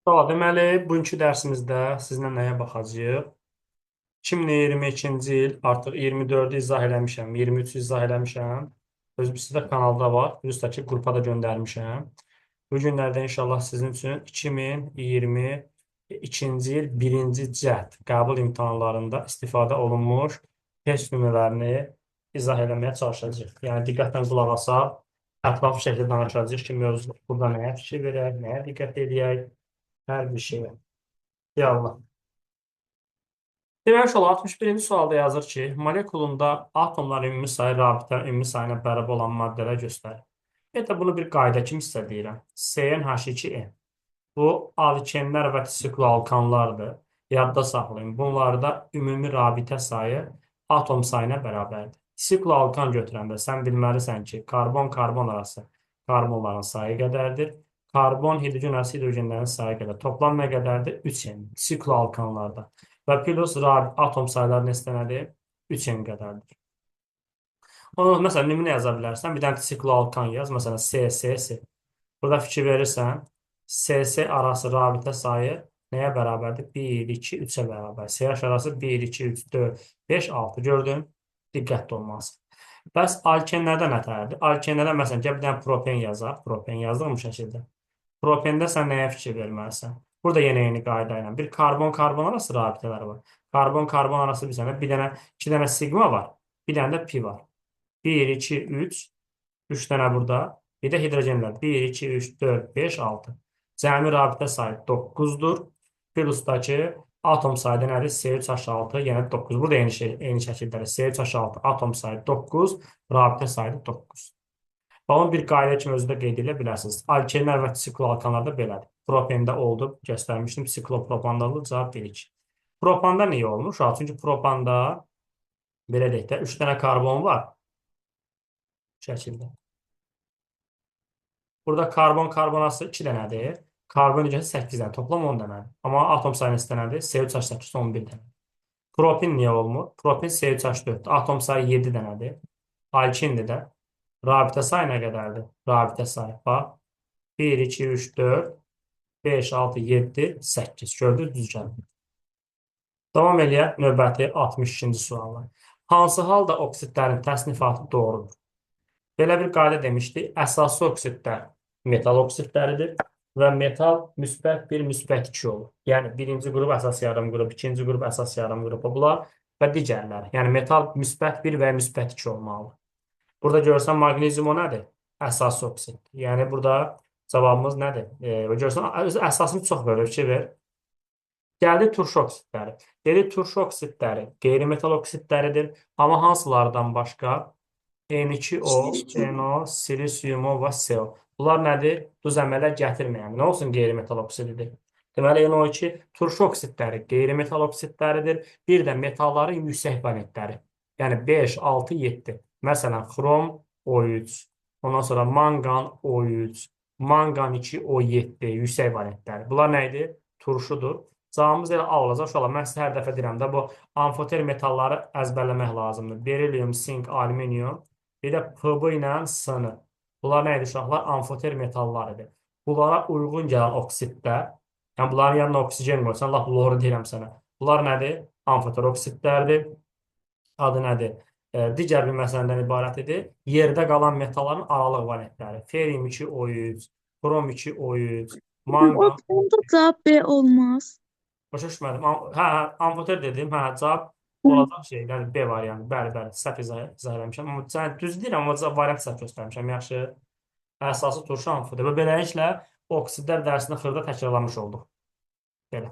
Deməli, bugünkü dərsimizdə sizinlə nəyə baxacağıq? 2022-ci il artıq 24-ü izah eləmişəm, 23-ü izah eləmişəm. Özü də kanalda var, üzr ki, qrupa da göndərmişəm. Bu günlərdə inşallah sizin üçün 2022-ci il birinci cəhd qəbul imtahanlarında istifadə olunmuş test nümunələrini izah eləməyə çalışacağıq. Yəni, diqqətlə qulaq asaq, ətraflı şəkildə danışacağıq ki, mövzu burada nəyə fikir verək, nəyə diqqət edək, hər bir şeyə. Yallah. Deməli, inşallah 61-ci sualda yazır ki, molekulunda atomların ümumi sayı rabitənin ümumi sayına bərabər olan maddələr göstərir. Hətta bunu bir qayda kimi istəyirəm. CnH2n. Bu alkenlər və sikloalkanlardır. Yadda saxlayın. Bunlarda ümumi rabitə sayı atom sayına bərabərdir. Sikloalkan götürəndə sən bilməlisən ki, karbon-karbon arası karbonların sayı qədərdir. Karbon-hidrogen arası hidrogenlərin sayı qədər. Toplam nə qədərdir? 3n. Sikloalkanlarda. Və plus atom sayıları nədir? 3n qədərdir. Onu, məsələn, nümunə yaza bilərsən. Bir dənə sikloalkan yaz. Məsələn, CCC. Burada fikir verirsən, CC arası rabitə sayı nəyə bərabərdir? 1, 2, 3-ə bərabər. CH arası 1, 2, 3, 4, 5, 6. Gördün? Diqqətli olmalısın. Bəs alkenlərdə nə tərəfdir? Alkenlərdə məsələn, bir dənə propen yazaq. Propen yazdıq bu şəkildə. Propenda sən nəyə fikir verməlisən? Burada yenə eyni qayda ilə bir karbon-karbon arası rabitələri var. Karbon-karbon arası bir dənə, iki dənə sigma var. Bir dənə də pi var. 1, 2, 3, 3 dənə burada. Bir də hidrogenlər. 1, 2, 3, 4, 5, 6. Cəmi rabitə sayı 9-dur. Plusdakı atom sayı nədir? C3H6, yəni 9. Burada eyni şey, eyni şəkildədir. C3H6 atom sayı 9, rabitə sayı 9. Onun bir qayda kimi özü də qeyd edə bilərsiniz. Alkenlər və sikloalkanlarda belədir. Propenda oldu, göstərmişdim. Siklopropanda oldu, cavab 1-2. Propanda niyə olmuş? Çünki propanda belə deyək də 3 dənə karbon var. Bu şəkildə. Burada karbon-karbonası 2 dənədir. Karbon hidrogeni 8 dənə. Toplam 10 dənədir. Amma atom sayı neçə dənədir? C3H8 11 dənə. Propin niyə olmur? Propin C3H4. Atom sayı 7 dənədir. Alkindir də. Rabitə sayı nə qədərdir? Rabitə sayı. Bax. 1, 2, 3, 4, 5, 6, 7, 8. Gördünüz, düz gəldi. Davam eləyək növbəti 62-ci sualla. Hansı halda oksidlərin təsnifatı doğrudur? Belə bir qayda demişdi. Əsaslı oksidlər metal oksidləridir və metal müsbət 1, müsbət 2 olur. Yəni, birinci qrup əsas yarım qrup, ikinci qrup əsas yarım qrupu bunlar və digərləri. Yəni, metal müsbət 1 və müsbət 2 olmalıdır. Burada görürsən, maqnezium o nədir? Əsas oksid. Yəni, burada cavabımız nədir? Görürsən, əsasını çox bölür ki, ver. Gəldi turşu oksidləri. Dedi, turşu oksidləri qeyri-metal oksidləridir. Amma hansılardan başqa? N2O, NO, silisiumu və CO. Bunlar nədir? Duz əmələ gətirməyən. Nə olsun qeyri-metal oksididir? Deməli, NO2 turşu oksidləri qeyri-metal oksidləridir. Bir də metalların yüksək valentləri. Yəni 5, 6, 7. Məsələn, xrom O3, ondan sonra manqan O3, manqan 2 O7 yüksək valentləri. Bunlar nə idi? Turşudur. Cavabımız elə A olacaq. Uşaqlar, mən sizə hər dəfə deyirəm də, bu amfoter metalları əzbərləmək lazımdır. Berilyum, sink, alüminium, bir də PB ilə S-nı. Bunlar nə idi uşaqlar? Amfoter metallarıdır. Bunlara uyğun gələn oksidlər, yəni bunların yanına oksigen qoysan, lap loru deyirəm sənə. Bunlar nədir? Amfoter oksidlərdir. Adı nədir? Digər bir məsələdən ibarət idi. Yerdə qalan metalların aralıq valentləri. Ferium 2 O3, krom 2 O3, O manqan. onda cevap B olmaz. Başa düşmədim. Hə, amfoter dedim. Hə, cavab Hı. olacaq şey. Yəni B variantı. Bəli, bəli. Səhv izah eləmişəm. Amma sən düz deyirəm, amma variant səhv göstərmişəm. Yaxşı. Əsası turşu amfoter. Və beləliklə oksidlər dərsində xırda təkrarlamış olduq. Belə.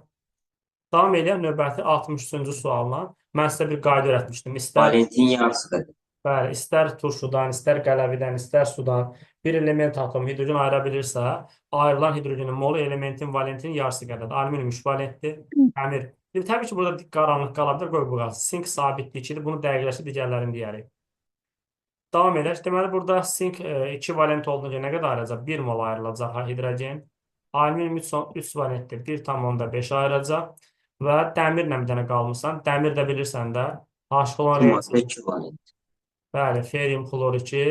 Davam edən növbəti 63-cü sualla mən sizə bir qayda öyrətmişdim. Valentin yarısıdır. Bəli, istər turşudan, istər qələvidən, istər sudan bir element atomu hidrogen ayıra bilirsə, ayrılan hidrogenin molu elementin valentinin yarısı qədərdir. Alüminium 3 valentdir, dəmir. Təbii ki, burada qaranlıq qala bilər, qoy bu qalsın. Sink sabitlik 2-dir, bunu dəqiqləşdir, digərlərini deyərik. Davam edək. Deməli, burada sink 2 valent olduğunca nə qədər ayrılacaq? 1 mol ayrılacaq hidrogen. Alüminium 3 valentdir, 1,5 ayıracaq. Və dəmirlə bir dənə qalmışsan. Dəmir də bilirsən də, H-klon Olmazsa 2 valent. bəli, ferium xlor 2,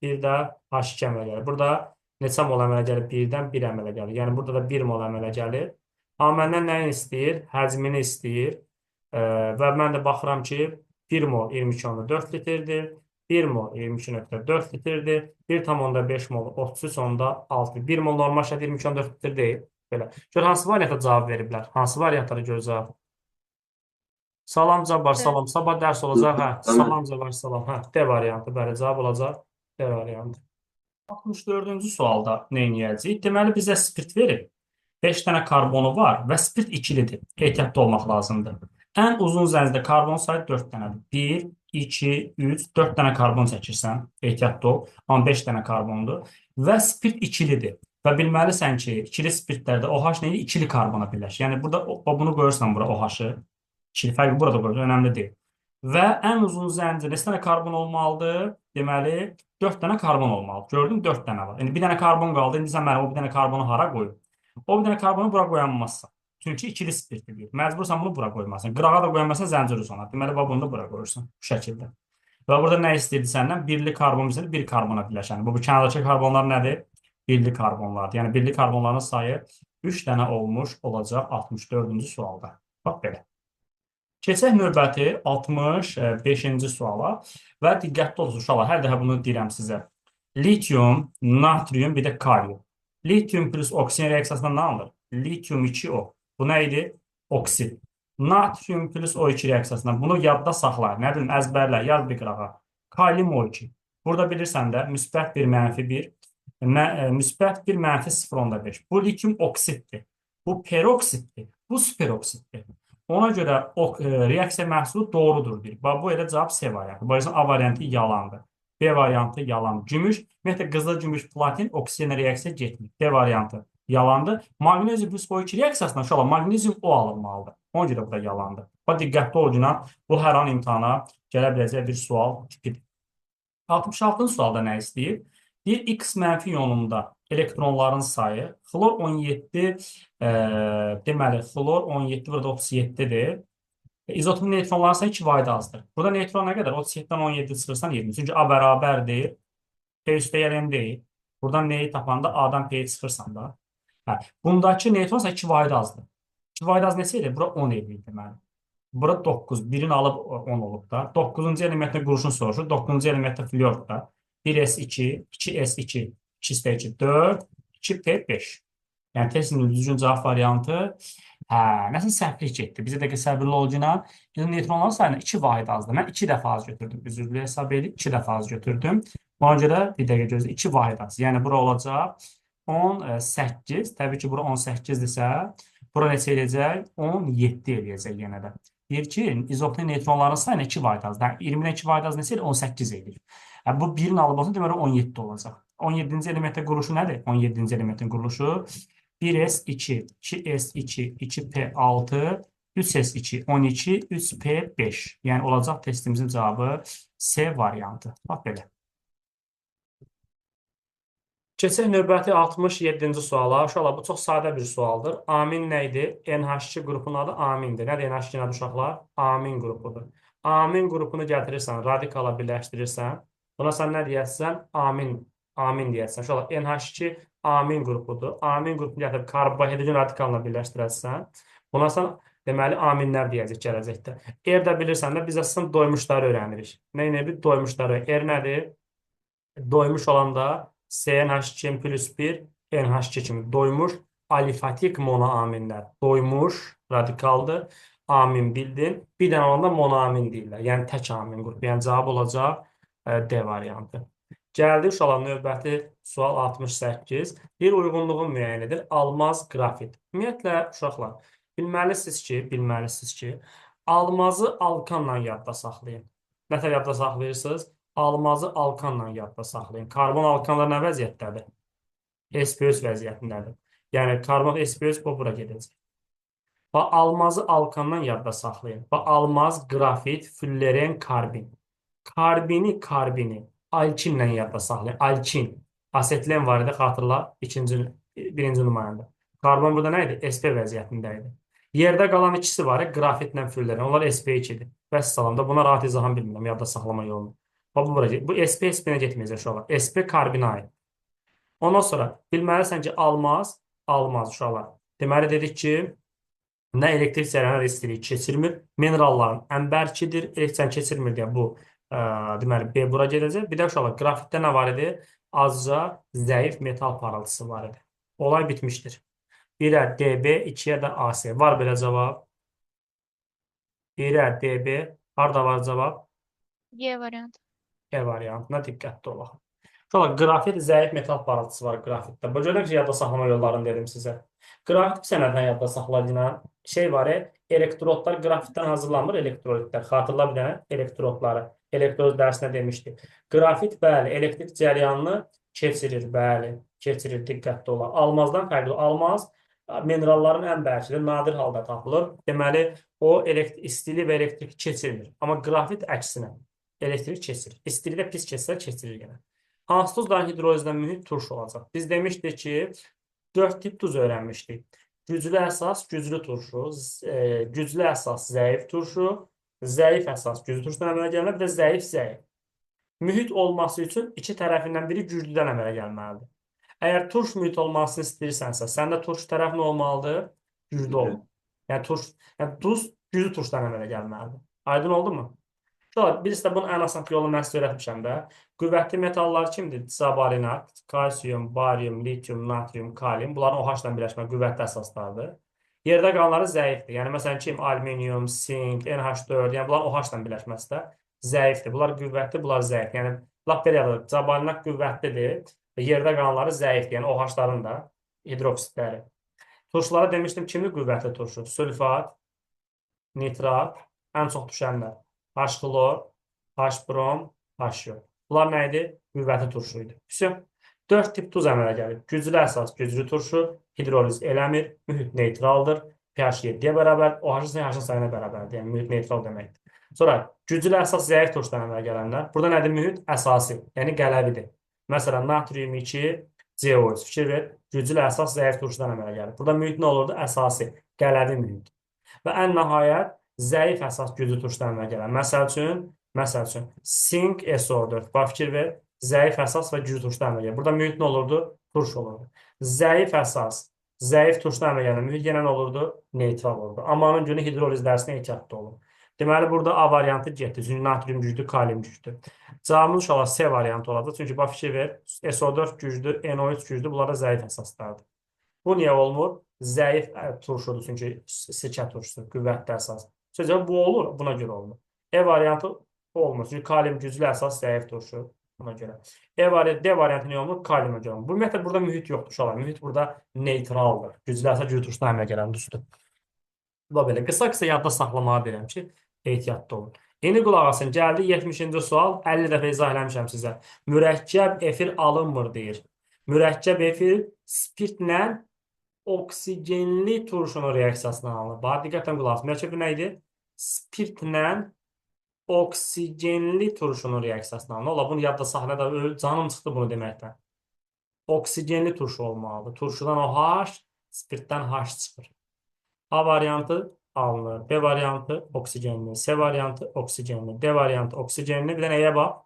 bir də H2 əmələ gəlir. Burada neçə mol əmələ gəlir? 1-dən 1 əmələ gəlir. Yəni burada da 1 mol əmələ gəlir. Amma məndən nəyi istəyir? Həcmini istəyir. Və mən də baxıram ki, 1 mol 22,4 litrdir. 1 mol 22,4 litrdir. 1,5 mol 33,6. 1 mol normal şərtdə 22,4 litr deyil. Belə. Gör hansı varianta cavab veriblər? Hansı variantlara görə cavab? Salam Cabbar, Hə. salam. Sabah dərs olacaq. Hə, salam Cabbar, salam. Hə, D variantı. Bəli, cavab olacaq. D variantı. 64-cü sualda nə edəcəyik? Deməli, bizə spirt verib. 5 dənə karbonu var və spirt ikilidir. Ehtiyatlı olmaq lazımdır. Ən uzun zəncdə karbon sayı 4 dənədir. 1, 2, 3, 4 dənə karbon çəkirsən. Ehtiyatlı ol. Amma 5 dənə karbondur. Və spirt ikilidir. Və bilməlisən ki, ikili spirtlərdə OH nə ilə ikili karbona birləşir. Yəni burada bunu qoyursan bura OH-ı. İkili fərqi burada qoyursan, önəmli deyil. Və ən uzun zəncir neçə dənə karbon olmalıdır? Deməli, 4 dənə karbon olmalıdır. Gördün, 4 dənə var. İndi bir dənə karbon qaldı. İndi sən mənə o bir dənə karbonu hara qoyub? O bir dənə karbonu bura qoyanmazsan. Çünki ikili spirtdir. Məcbursan bunu bura qoymasan. Qırağa da qoyamazsan zəncir uzanar. Deməli, bunu da bura qoyursan. Bu şəkildə. Və burada nə istəyirdi səndən? Birli karbon bizə bir karbona birləşən. Bu kənardakı karbonlar nədir? Birli karbonlardır. Yəni birli karbonların sayı 3 dənə olmuş olacaq 64-cü sualda. Bax belə. Keçək növbəti 65-ci suala və diqqətli olun uşaqlar. Hər dəfə bunu deyirəm sizə. Litium, natrium, bir də kalium. Litium plus oksigen reaksiyasından nə alınır? Litium 2O. Bu nə idi? Oksid. Natrium plus O2 reaksiyasından bunu yadda saxla. Nə bilim, əzbərlə, yaz bir qırağa. Kalium O2. Burada bilirsən də müsbət 1, mənfi 1. Müsbət 1, mənfi 0,5. Bu litium oksiddir. Bu peroksiddir. Bu superoksiddir. Ona görə reaksiya məhsulu doğrudur deyir. Bu elə cavab C variantı. Bu yüzden A variantı yalandır. B variantı yalandır. Gümüş, ümumiyyətlə qızıl gümüş platin oksigenlə reaksiya getmir. D variantı yalandır. Magnezium plus O2 reaksiyasından uşaqlar magnezium O alınmalıdır. Ona görə bu da yalandır. Bax diqqətli olun, bu hər an imtahana gələ biləcək bir sual tipidir. 66-cı sualda nə istəyir? Bir X mənfi iyonunda elektronların sayı xlor 17 deməli xlor 17 burada 37-dir. İzotopun neytronların sayı 2 vahid azdır. Burada neytron nə qədər? 37-dən 17 çıxırsan 20. Çünki A bərabərdir. P üstə gələn deyil. Buradan neyi tapanda A'dan P'yi çıxırsan da. Hə, bundakı neytron sayı 2 vahid azdır. 2 vahid az neçə edir? Bura 10 edir deməli. Bura 9. Birini alıb 10 olub da. 9-cu elementdə quruşun soruşur. 9-cu elementdə flyorda. 1s2, 2s2, 2s2, 4, 2p5. Yəni testin düzgün cavab variantı nəsə səhvlik getdi. Bizə də ki, səbirli olacağına bizim neytronların sayına 2 vahid azdır. Mən 2 dəfə az götürdüm. Üzrlü hesab edib 2 dəfə az götürdüm. Ona görə bir dəqiqə gözlə 2 vahid az. Yəni bura olacaq 18. Təbii ki, bura 18-dirsə, bura neçə eləyəcək? 17 eləyəcək yenə də. Deyir ki, izotopun neytronların sayına 2 vahid az. 20-dən 2 vahid az neçə eləyir? 18 eləyir. Bu 1-in alıb olsa deməli 17 olacaq. 17-ci elementdə quruluşu nədir? 17-ci elementin quruluşu 1s2, 2s2, 2p6, 3s2, 12, 3p5. Yəni olacaq testimizin cavabı C variantı. Bax belə. Keçək növbəti 67-ci suala. Uşaqlar, bu çox sadə bir sualdır. Amin nə idi? NH2 qrupunun adı amindir. Nədir NH2-nin adı uşaqlar? Amin qrupudur. Amin qrupunu gətirirsən, radikala birləşdirirsən. Buna sən nə deyəsən? Amin deyəsən. Uşaqlar, NH2 amin qrupudur. Amin qrupunu gətirib karbohidrogen radikalına birləşdirərsən. Buna sən deməli aminlər deyəcək gələcəkdə. R də bilirsən də biz əslində doymuşları öyrənirik. Nə ilə doymuşları? R nədir? Doymuş olanda CNH2 plus 1 NH2 kimi doymuş alifatik monoaminlər. Doymuş radikaldır. Amin bildin. Bir dənə olanda monoamin deyirlər. Yəni tək amin qrupu. Yəni cavab olacaq D variantı. Gəldi uşaqlar növbəti sual 68. Bir uyğunluğun müəyyən edir. Almaz qrafit. Ümumiyyətlə uşaqlar bilməlisiniz ki, almazı alkanla yadda saxlayın. Nətər yadda saxlayırsınız? Almazı alkanla yadda saxlayın. Karbon alkanlar nə vəziyyətdədir? S++ vəziyyətindədir. Yəni karbon S++ bu bura gedəcək. Və almazı alkandan yadda saxlayın. Və almaz, qrafit, fülleren, karbin. Karbini alkinlə yadda saxlayın. Alkin. Asetlen var idi, xatırla, birinci nümayəndə. Karbon burada nə idi? SP vəziyyətində idi. Yerdə qalan ikisi var, qrafitlə fülleren. Onlar SP2-dir. Vəssalamda buna rahat izahını bilmirəm, yadda saxlama yolunu. Bu SP SP-nə getməyəcək uşaqlar. SP karbinə aid. Ondan sonra bilməlisən ki, almaz uşaqlar. Deməli dedik ki, Nə elektrik cərəyanı nə istilik keçirmir. Mineralların ən bərkidir. Elektrik keçirmir deyə bu deməli B bura gedəcək. Bir də uşaqlar qrafikdə nə var idi? Azca zəif metal parıltısı var idi. Olay bitmişdir. 1-ə DB, 2-yə də AC. Var belə cavab. 1-ə DB. Harda var cavab? C variantı. E variantına diqqətli olaq. Sonra qrafit zəif metal parıltısı var qrafitdə. Bu görə ki, yadda saxlama yollarını dedim sizə. Qrafit sənəddən yadda saxladığına şey var, elektrodlar qrafitdən hazırlanmır, elektrolitlər. Xatırla bir dənə elektrodları. Elektrod dərsində demişdik. Qrafit, bəli, elektrik cərəyanını keçirir, bəli, keçirir, diqqətli olaq. Almazdan fərqli. Almaz mineralların ən bərkidir, nadir halda tapılır. Deməli, o istili və elektrik keçirmir. Amma qrafit əksinə. Elektrik keçirir. İstilik də pis keçsə keçirir yenə. Hansı tuzların hidrolizdən mühit turş olacaq? Biz demişdik ki, 4 tip tuz öyrənmişdik. Güclü əsas, güclü turşu, güclü əsas, zəif turşu, zəif əsas, güclü turşudan əmələ gəlməli, bir də zəif, zəif. Mühit olması üçün iki tərəfindən biri güclüdən əmələ gəlməlidir. Əgər turş mühit olmasını istəyirsənsə, səndə turş tərəf nə olmalıdır? Güclü olmalı. Yəni duz güclü turşdan əmələ gəlməlidir. Aydın oldu mu? Birisi də bunun ən asan yolunu mən sizə öyrətmişəm də. Qüvvətli metallar kimdir? Zabarinat, kalsiyum, barium, litium, natrium, kalium. Bunların OH-la birləşmə qüvvətli əsaslardır. Yerdə qalanları zəifdir. Yəni, məsələn, kim? Alüminium, sink, NH4. Yəni, bunların OH-la birləşməsi də zəifdir. Bunlar qüvvətli, bunlar zəif. Yəni, lap belə yazılır. Zabarinat qüvvətlidir. Yerdə qalanları zəifdir. Yəni, OH-ların da hidroksitləri. Turşulara demişdim, kimdir qüvvətli turşu? Sülfat, nitrat, ən çox düşənlər. H-klor, H-brom, H-yod. Bunlar nə idi? Qüvvətli turşu idi. 4 tip tuz əmələ gəlir. Güclü əsas, güclü turşu, hidroliz eləmir, mühit neytraldır, pH 7-yə bərabər, OH-ın H-ın sayına bərabərdir. Yəni, mühit neytral deməkdir. Sonra, güclü əsas, zəif turşudan əmələ gələnlər. Burada nədir? Mühit əsasi, yəni qələvidir. Məsələn, natrium 2, CO3. Fikir ver, güclü əsas, zəif turşudan əmələ gəlir. Burada mühit nə olurdu? Əsasi, qələvi mühit. Və ən nəhayət, zəif əsas güclü turşudan əmələ gələn. Məsəl üçün, sink SO4. Bax, fikir ver, zəif əsas və güclü turşudan əmələ gəlir. Burada mühit nə olurdu? Turş olurdu. Zəif əsas, zəif turşudan əmələ gələn mühit yenə nə olurdu? Neytral olurdu. Amanın günü hidroliz dərsində ehtiyatlı olun. Deməli, burada A variantı getdi. Çünki natrium güclü, kalium güclü. Cavabımız inşallah C variantı olacaq. Çünki bax, fikir ver, SO4 güclü, NO3 güclü, bunlar da zəif əsaslardır. Bu niyə olmur? Zəif turşudur, çünki sirkə turşusu, qüvvətli əsas. Sözcə, bu olur, buna görə olmur. E variantı olmur, çünki kalium güclü əsas, zəif turşu, buna görə. D variantı niyə olmur? Kaliuma görə olmur. Bu ümumiyyətlə, burada mühit yoxdur, uşaqlar. Mühit burada neytraldır. Güclü əsas, güclü turşudan əmələ gələn düzdür. Bu da belə. Qısa-qısa yadda saxlamağa deyirəm ki, ehtiyatlı olun. İndi qulaq asın, gəldi 70-ci sual, 50 dəfə izah eləmişəm sizə. Mürəkkəb efir alınmır, deyir. Mürəkkəb efir spirtlə oksigenli turşunun reaksiyasına alınır. Bax, diqqətlə qulaq asın. Mürəkkəb nə idi? Spirtlə oksigenli turşunun reaksiyasına alınır. Ola, bunu yadda saxlada canım çıxdı bunu deməkdən. Oksigenli turşu olmalıdır. Turşudan OH, spirtdən H çıxır. A variantı alınır. B variantı oksigenli. C variantı oksigenli. D variantı oksigenli. Bir də nəyə bax?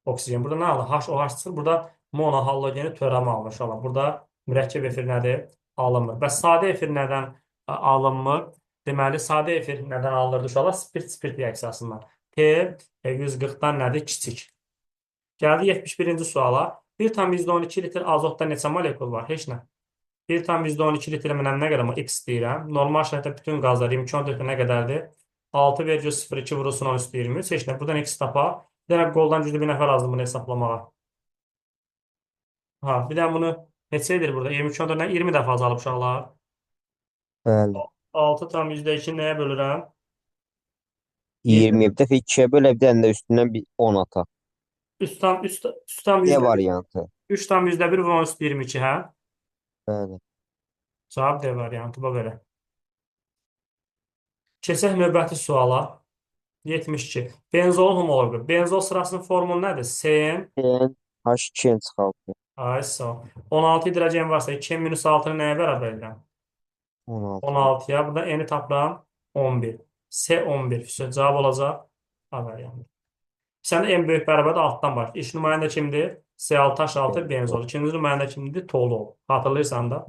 Oksigen. Burada nə alır? H, OH çıxır. Burada monohallogeni törəmə alınır. Burada mürəkkəb efir nədir? Alınmır. Bəs sadə efir nədən alınmır? Deməli, sadə efir nədən alınırdı uşaqlar? Spirt reaksiyasından. T 140-dan nədir? Kiçik. Gəldi 71-ci suala. 1,12 litr azotda neçə molekul var? Heç nə. 1,12 litr mənəm nə qədər? X deyirəm. Normal şərtdə bütün qazlar 22 nə qədərdir? 6,02 vurulsun 10 üstü 23. Heç nə. Buradan X tapa. Bir dənə qoldan güclü bir nəfər lazım bunu hesablamağa. Bir dənə bunu neçə edir burada? 23-dən 20 dəfə azalıb uşaqlar. Bəli. 6,2 nəyə bölürəm? 20 bir dəfə 2-yə bölə, bir dənə də üstündən bir 10 ata. D variantı. 3,1 vur 10 üstü 22, hə? Bəli. Cavab D variantı, bax belə. Keçək növbəti suala. 72. Benzolun homoloqu. Benzol sırasının formulu nədir? CN H2 çıxartdı. Ay, sağ ol. 16 hidrogen varsa 2-in minus 6-nı nəyə bərabər edirəm? 16. 16-ya. Burada N-i tapıram 11. C 11. Cavab olacaq A variantı. Səndə N böyük bərabərdə altdan başlayır. İlk nümayəndə kimdir? C6H6 benzol. İkinci nümayəndə kimdir? Tolu. Hatırlayırsan da.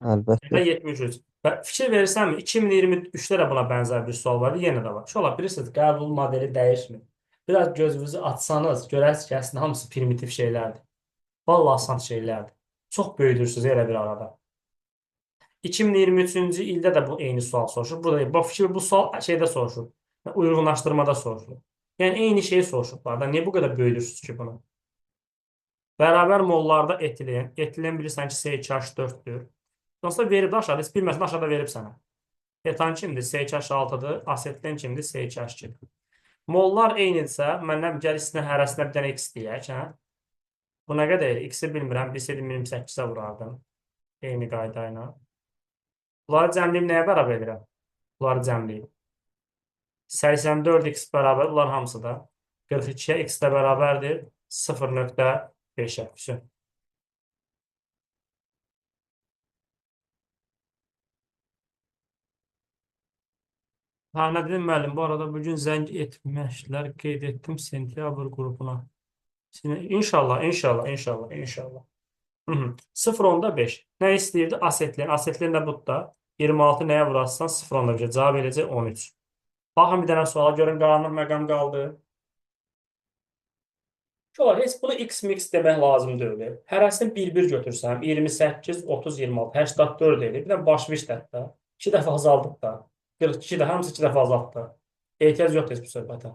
Əlbəttə. Ya da 73. Və fikir verirsənmi, 2023-də də buna bənzər bir sual var, yenə də var. Şola bilirsiniz, qəbul modeli dəyişmir. Biraz gözünüzü açsanız, görərsiniz ki, əslində hamısı primitiv şeylərdir. Vallahi asan şeylərdir. Çox böyüdürsünüz elə bir arada. 2023-cü ildə də bu eyni sual soruşur. Burada bu fikir bu sual şeydə soruşur. Uyğunlaşdırmada soruşur. Yəni eyni şeyi soruşublar da. Niyə bu qədər böyüdürsünüz ki bunu? Bərabər mollarda etilen. Etilen bilirsən ki, CH4-dür. Dolayısıyla verib aşağıda, heç bilməsən aşağıda verib sənə. Etan kimdir? CH6-dır. Asetlen kimdir? CH2-dir. Mollar eynidirsə, məndən gəl istəyən hərəsinə bir dənə x deyək, hə? Bu nə qədər? X-i bilmirəm. Bilsəydim 28-ə vurardım. Eyni qayda ilə. Bunları cəmləyib nəyə bərabər edirəm? Bunları cəmləyib. 84x bərabər, bunlar hamısı da 42-yə x də bərabərdir 0,5-ə. Ha, nə dedim müəllim? Bu arada bugün zəng etmişlər, qeyd etdim sentyabr qrupuna. İnşallah, inşallah, inşallah, inşallah. 0,5. Nə istəyirdi? Asetlen. Asetlen də budda. 26 nəyə vurarsan 0,5. Cavab eləcək 13. Baxın bir dənə suala görün, qaranlıq məqam qaldı. Şolar, heç bunu x mix demək lazım deyil. Hərəsini bir-bir götürsəm, 28, 30, 26, 84 edir. Bir də başmış dəftə. 2 dəfə azaldıq da. 42 də, hamısı 2 dəfə azaltdı. Ehtiyac yoxdur heç bu söhbətə.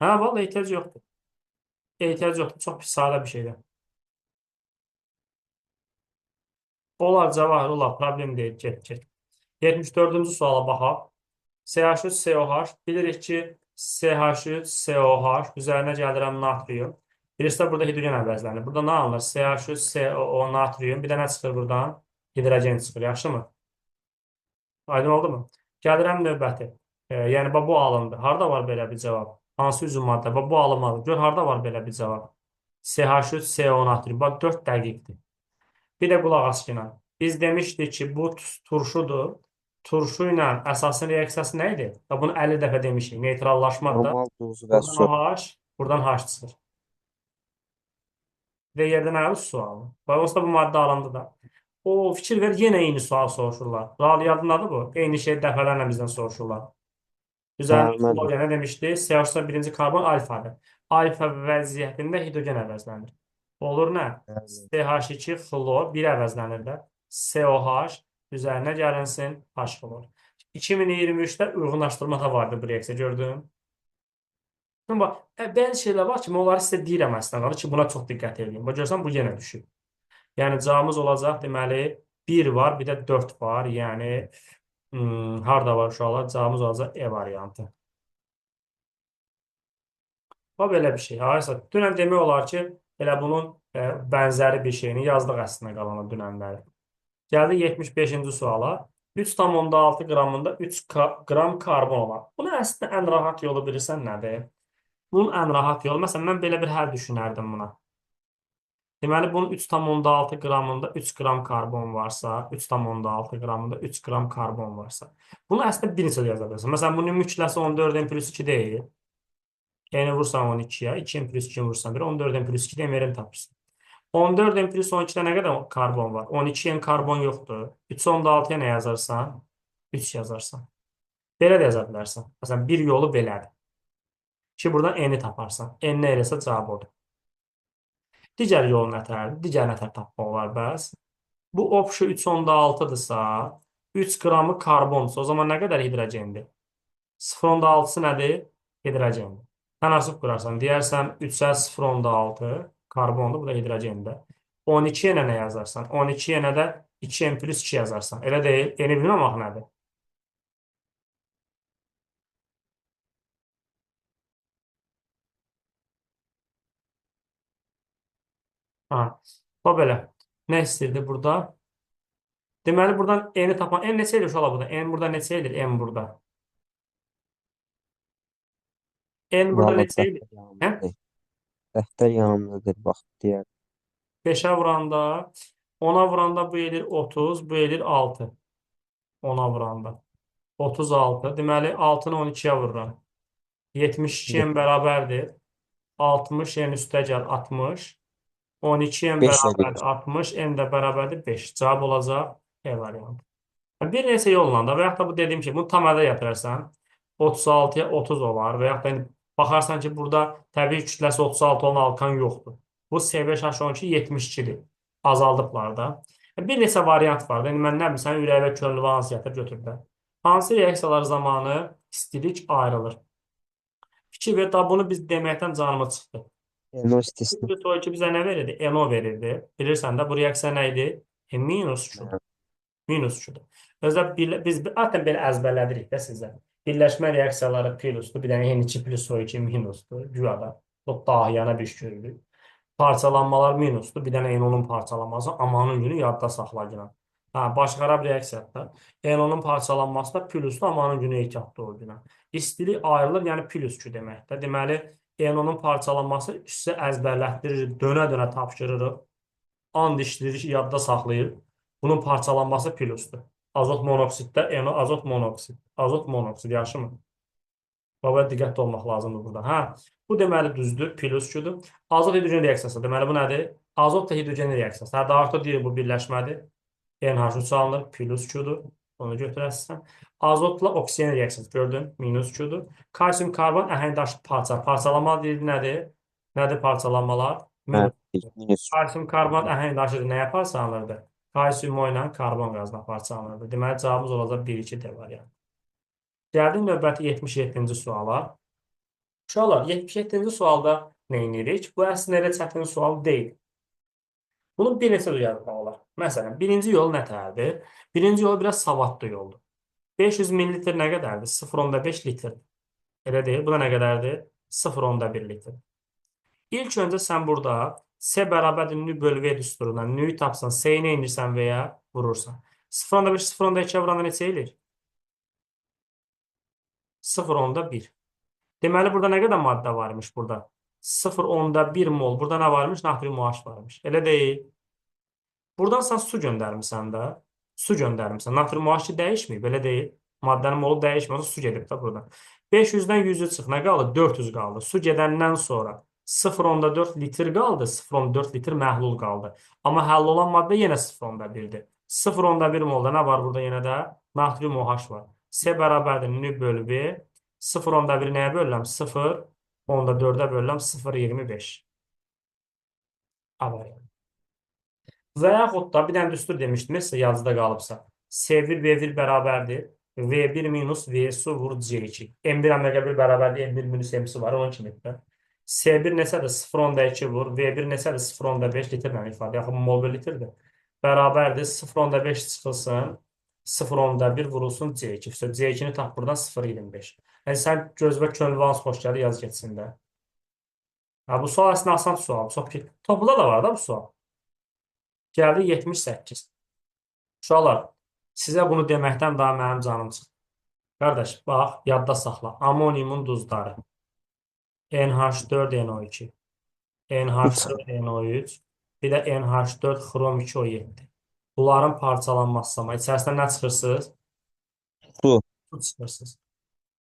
Hə, vallahi ehtiyac yoxdur. Ehtiyac yoxdur. Çox pis, sadə bir şeydir. Olar, Cavahir, olar. Problem deyil. Get. 74-cü suala baxaq. CH3, COH. Bilirik ki, CH3, COH üzərinə gəlirəm natrium. Birisi də burada hidrogen əvəzlənir. Burada nə alınır? CH3, CO, natrium. Bir də nə çıxır buradan? Hidrogen çıxır. Yaxşımı? Aydın oldu mu? Gəlirəm növbəti. Yəni, bu alındı. Harada var belə bir cavab? Hansı üzüm maddə? Bu alınmalı. Gör, harada var belə bir cavab? CH3, CO, natrium. Bax, 4 dəqiqdir. Bir də qulaq as ki, biz demişdik ki, bu turşudur. Turşu ilə əsasın reaksiyası nə idi? Bunu 50 dəfə demişik. Neytrallaşmaq da. Normal duz və Buradan su. OH, buradan H çıxır. Və yerdən ayrı sualı. Onsuz da bu maddə alındı da. O fikir ver, yenə eyni sual soruşurlar. Rabia'nın adı bu. Eyni şey dəfələrlə bizdən soruşurlar. Üzərində Müəllim. xlor nə demişdi? CH4 birinci karbon alfadır. Alfa vəziyyətində hidrogen əvəzlənir. Olur nə? CH2 xlor 1 əvəzlənir də. COH üzərinə gəlinsin H xlor. 2023-də uyğunlaşdırma da vardı bu reaksiya, gördün? Amma bəzi şeylər var ki, mən onları sizə deyirəm əslində ki, buna çox diqqət edin. Bax, görsən, bu yenə düşür. Yəni, cavabımız olacaq, deməli, 1 var, bir də 4 var. Yəni, harada var uşaqlar? Cavabımız olacaq E variantı. O, belə bir şey. Hayırsa, dünən demək olar ki, elə bunun bənzəri bir şeyini yazdıq əslində qalanı dünənləri. Gəldi 75-ci suala. 3,6 qramında 3 qram karbon olar. Bunu əslində ən rahat yolu bilirsən nədir? Bunun ən rahat yolu, məsələn, mən belə bir həll düşünərdim buna. Deməli, bunun 3,6 qramında 3 qram karbon varsa, 3,6 qramında 3 qram karbon varsa, bunu əslində bir neçə yaza bilirsən. Məsələn, bunun kütləsi 14-ün plus 2 deyil. Yəni, vursan 12-yə, 2-in plus 2-in vursan 1, 14-ün plus 2 demirin tapırsan. 14-ün plus 12-də nə qədər karbon var? 12-yə karbon yoxdur. 3,6-ya nə yazarsan? 3 yazarsan. Belə də yaza bilərsən. Məsələn, bir yolu belədir. Ki, buradan N-i taparsan. N nə eləsə cavab odur. Digər yol nətərdir? Digər nətər tapmaq olar bəs? Bu opşu 3,6-dırsa, 3 qramı karbonsa, o zaman nə qədər hidrogendir? 0,6-sı nədir? Hidrogendir. Tənasıb qurarsan, deyərsən 3-ə 0,6 karbondur, bu da hidrogendir. 12-yə nə yazarsan? 12-yə nə də 2N plus 2 yazarsan. Elə deyil, N-i bilməmək nədir? Ha, o belə. Nə istəyirdi burada? Deməli, buradan N-i tapan, N neçə edir uşaqlar burada? N burada neçə edir? N burada. N burada Valla neçə edir? Hə? dəftər yanımdadır, bax, deyər. 5-ə vuranda, 10-a vuranda bu edir 30, bu edir 6. 10-a vuranda. 36. Deməli, 6-nı 12-yə vururam. 72-yə bərabərdir. 60 n üstə gəl 60. 12 n 5 bərabərdir edir. 60. N də bərabərdir 5. Cavab olacaq E variantı. Bir neçə yolla da və yaxud da bu dediyim şey, bunu tam ədə gətirərsən, 36-ya 30 olar və yaxud da indi baxarsan ki, burada təbii kütləsi 36 olan alkan yoxdur. Bu CV-12 72-dir. Azaldıblar da. Bir neçə variant var da. İndi mən nə bilim, sən ürək və könüllü hansı gətirib götürürlər. Hansı reaksiyalar zamanı istilik ayrılır? Fikir ver, da bunu biz deməkdən canımız çıxdı. Diagnostisini. Çünki bizə nə verirdi? NO verirdi. Bilirsən də bu reaksiya nə idi? Minus 3. Minus 3-dür. Özdə biz zaten belə əzbərlədirik də sizə. Birləşmə reaksiyaları plusdur. Bir dənə N2 plus O2 minusdur. Güya da çok dahiyana bir şey görürük. Parçalanmalar minusdur. Bir dənə N10-un parçalanması amanın günü yadda saxlayın. Ha, başqarab reaksiyalar. N10-un parçalanması da plusdur. Amanın günü ehtiyatlı ol günə. İstilik ayrılır, yəni plus 2 deməkdir. Deməli, N10-un parçalanması sizə əzbərlətdirir, dönə-dönə tapşırırıq. And işləyirik, yadda saxlayır. Bunun parçalanması plusdur. Azot monoksiddə NO azot monoksid. Azot monoksid yaxşımı? Baba diqqətli olmaq lazımdır burada. Hə, bu deməli düzdür, plus 2-dür. Azot hidrogen reaksiyası. Deməli bu nədir? Azotla hidrogen reaksiyası. Hə, daha artıq deyir bu birləşmədir. NH3 alınır, plus 2-dür. Onu götürərsən. Azotla oksigen reaksiyası gördün, minus 2-dür. Kalsium karbon əhəngdaşlı parçalama deyil nədir? Nədir parçalanmalar? Minus. Minus. Kalsium karbonat əhəngdaşıdır. Nəyə parçalanırdı? Kalsium ilə karbon qazına parçalanırdı. Deməli, cavabımız olacaq 1-2 D variantı. Gəldik növbəti 77-ci suala. Uşaqlar, 77-ci sualda nə edirik? Bu əslində elə çətin sual deyil. Bunun bir neçə yazmaq olar. Məsələn, birinci yol nə tərdir? Birinci yol biraz savadlı yoldur. 500 millilitr nə qədərdir? 0,5 litr. Elə deyil. Bu da nə qədərdir? 0,1 litr. İlk öncə sən burada S bərabərdir nü bölü V düsturundan nüyü tapsan, S-yi nə indirsən və ya vurursan. 0,5 0,2 vuranda neçə eləyir? 0,1. Deməli, burada nə qədər maddə varmış burada? 0,1 mol. Burada nə varmış? Natrium OH varmış. Elə deyil. Buradan sən su göndərmirsən də. Su göndərmirsən. Natrium OH dəyişməyib. Elə deyil. Maddənin molu dəyişmir. Su gedib də buradan. 500-dən 100-ü çıx. Nə qaldı? 400 qaldı. Su gedəndən sonra 0,4 litr qaldı. 0,4 litr məhlul qaldı. Amma həll olan maddə yenə 0,1-dir. 0,1 molda nə var burada yenə də? Natrium OH var. S bərabərdir nü bölü V. 0,1 nəyə bölürəm? 0,4-ə bölürəm 0,25. Avariya. Və yaxud da bir dənə düstur demişdim, sizə yazıda qalıbsa. S1 V1 bərabərdir. V1 minus V2 vur C2. M1 əməqə1 bərabərdir. M1 minus M2 var. Onun kimi də. S1 neçədir? 0,2 vur. V1 neçədir? 0,5 litrlə ifadə. Yaxın mol bölü litrdir. Bərabərdir. 0,5 çıxılsın. 0,1 vurulsun C2. C2-ni tap buradan 0,25. Yəni sən göz və könüllü hansı xoş gəlir yaz getsin də. Bu sual əslində asan sual. Topluda da var da bu sual. Gəldi 78. Uşaqlar, sizə bunu deməkdən daha mənim canım çıxdı. Qardaş, bax, yadda saxla. Amoniumun duzları. NH4NO2, NH4NO3, bir də NH4 xrom 2O7. Bunların parçalanması zaman içərisində nə çıxırsınız? Su. Su çıxırsınız.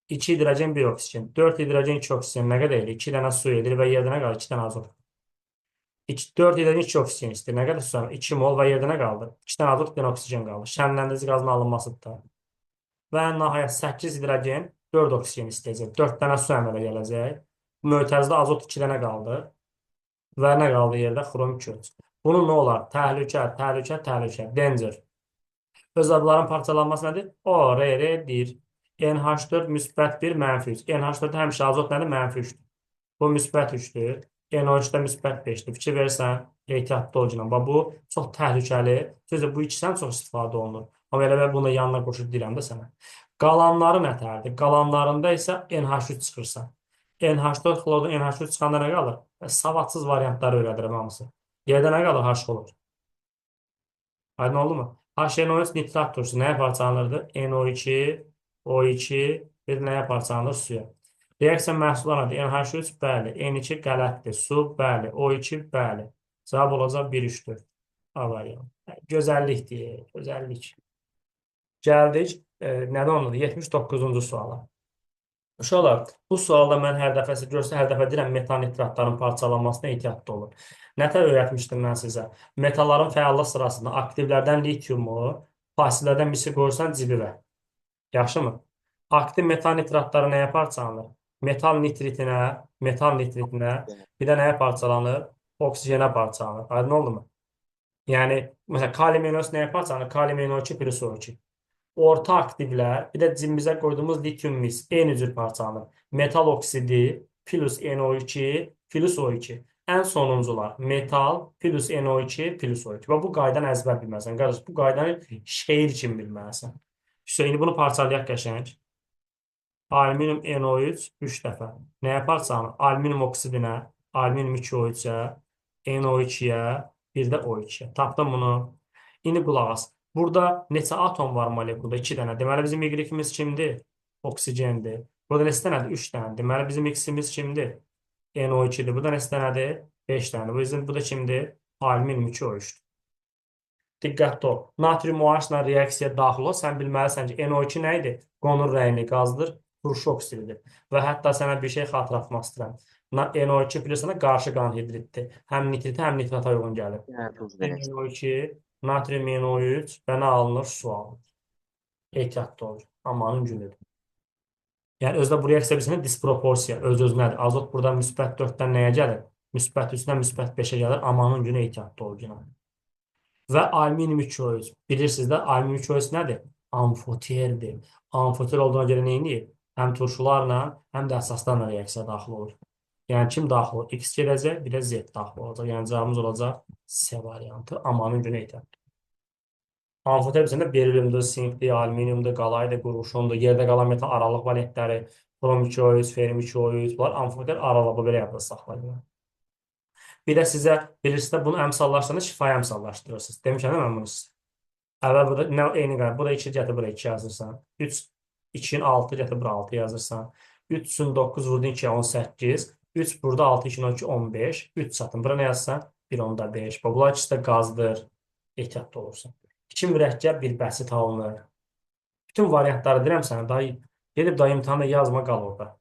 2 hidrogen, 1 oksigen. 4 hidrogen, 2 oksigen nə qədər edir? 2 dənə su edir və yerdə nə qalır? 2 dənə azot. 4 hidrogen, 2 oksigen istəyir. Nə qədər su var? 2 mol və yerdə nə qaldı? 2 dənə azot, 1 dənə oksigen qaldı. Şənləndirici qazın alınmasıdır da. Və nəhayət 8 hidrogen, 4 oksigen istəyəcək. 4 dənə su əmələ gələcək. Mötərizdə azot 2 dənə qaldı. Və nə qaldı yerdə? Xrom 2. Bunun nə olar? Təhlükə, təhlükə, təhlükə. Danger. Öz adların parçalanması nədir? O, R-dir. NH4 müsbət 1, mənfi 3. NH4 həmişə azot nədir? Mənfi 3-dür. Bu müsbət 3-dür. NO3-də müsbət 5-dir. Fikir verirsən, ehtiyatlı ol. Bu çox təhlükəli. Sözlə bu ikisindən çox istifadə olunur. Amma elə bunu da yanına qoşub deyirəm də sənə. Qalanları nətərdir? Qalanlarında isə NH3 çıxırsa. NH4 xlordan NH3 çıxanda nə qalır? Savadsız variantları öyrədirəm hamısı. Yerdə nə qalır? H olur. Aydın oldu mu? HNO3 nitrat turşusu nəyə parçalanırdı? NO2, O2, bir nəyə parçalanır? Suya. Reaksiya məhsullarıdır. NH3, bəli. N2 qələtdir. Su, bəli. O2, bəli. Cavab olacaq 1-3-dür. Avariya. Gözəllikdir. Gözəllik. Gəldik. Nədən ondadır? 79-cu suala. Uşaqlar, bu sualda mən hər dəfəsi görsə, hər dəfə deyirəm metal nitratların parçalanmasına ehtiyatlı olun. Nətər öyrətmişdim mən sizə? Metalların fəallıq sırasında aktivlərdən litiumu, Fasillərdən birisi qoyursan cibivə. Yaxşımı? Aktiv metal nitratları nəyə parçalanır? Metal nitritinə, bir də nəyə parçalanır? Oksigenə parçalanır. Aydın oldu mu? Yəni, məsələn, kalium ionosu nəyə parçalanır? Kalium ionosu plus O2. Orta aktivlər, bir də cibimizə qoyduğumuz lityumimiz eyni cür parçalanır. Metal oksidi plus NO2 plus O2. Ən sonuncular metal plus NO2 plus O2. Və bu qaydanı əzbər bilməlisən. Qardaş, bu qaydanı şeir kimi bilməlisən. Hüseyni bunu parçalayaq qəşəng. Alüminium NO3 3 dəfə. Nəyə parçalanır? Alüminium oksidinə, alüminium 2O3-ə, NO2-yə, bir də O2-yə. Tapdım bunu. İndi qulaq as. Burada neçə atom var molekulda? 2 dənə. Deməli bizim Y-imiz kimdir? Oksigendir. Burada neçə dənədir? 3 dənə. Deməli bizim X-imiz kimdir? NO2-dir. Burada neçə dənədir? 5 dənədir. Bu da kimdir? Alüminium 2O3-dür. Diqqətli ol. Natrium OH-la reaksiyaya daxil ol. Sən bilməlisən ki, NO2 nə idi? Qonur rəngli qazdır, turşu oksididir. Və hətta sənə bir şey xatırlatmaq istəyirəm. NO2 bilirsənə qarşı qanhidritdir. Həm nitritə, həm nitrata uyğun gəlir. Tuz verəcək. NO2, natrium NO3 və nə alınır? Su alınır. Ehtiyatlı ol. Amanın günüdür. Yəni özdə bu reaksiya bilirsən disproporsiya, öz-özünədir. Azot burada müsbət 4-dən nəyə gəlir? Müsbət 3-dən müsbət 5-ə gəlir. Amanın günü ehtiyatlı ol günə. Və alüminium 2O3. Bilirsiniz də alüminium 2O3 nədir? Amfoterdir. Amfoter olduğuna görə neyini? Həm turşularla, həm də əsaslarla reaksiyaya daxil olur. Yəni kim daxil olur? X gedəcək, bir də Z daxil olacaq. Yəni cavabımız olacaq C variantı. Amanın günü ehtiyatlı. Amfoter bizdə berilyumdur, sinkdir, alüminiumdur, qalaydır, qurğuşundur, yerdə qalan metal aralıq valentləri, brom 2O3, ferum 2O3, bunlar amfoter aralığı belə yapılır saxlayır. Bir də sizə bilirsiniz də bunu əmsallaşdıranda şifahi əmsallaşdırırsınız. Demişəm mən bunu sizə. Əvvəl burada nə eyni qayda. Burada 2 gətir, bura 2 yazırsan. 3, 2-nin 6 gətir, bura 6 yazırsan. 3-ün 9 vurdun 2-yə 18. 3 burada 6, 2-nin 12, 15. 3 çatın. Bura nə yazsan? 1, 10-da 5. Bunlar ikisi də qazdır. Ehtiyatlı olursan. 2 mürəkkəb, bir bəsit alınır. Bütün variantları deyirəm sənə. Daha gedib daha imtahanda yazma, qal orada.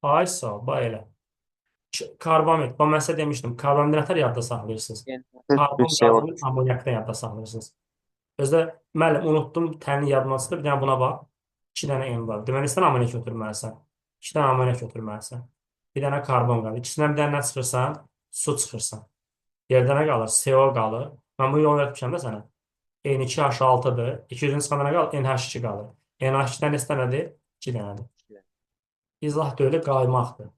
Ay sağ ol, bax elə. Karbamid. Ben size demiştim. Karbonhidratlar yadda saxlayırsınız. Karbon qazını amonyakdan yadda saxlayırsınız. Özdə müəllim unutdum tənin yadmasıdır. Bir dənə buna bax. 2 dənə M var. Deməli sən amonyak götürməlisən. 2 dənə amonyak götürməlisən. Bir dənə karbon qalır. İkisindən bir dənə nə çıxırsan? Su çıxırsan. Yerdə nə qalır? CO qalır. Mən bunu yol öyrətmişəm də sənə. N2H6-dır. 200-ün çıxanda nə qalır? NH2 qalır. NH2-dən neçə dənədir? 2 dənədir. İzah da öyle qaymaqdır.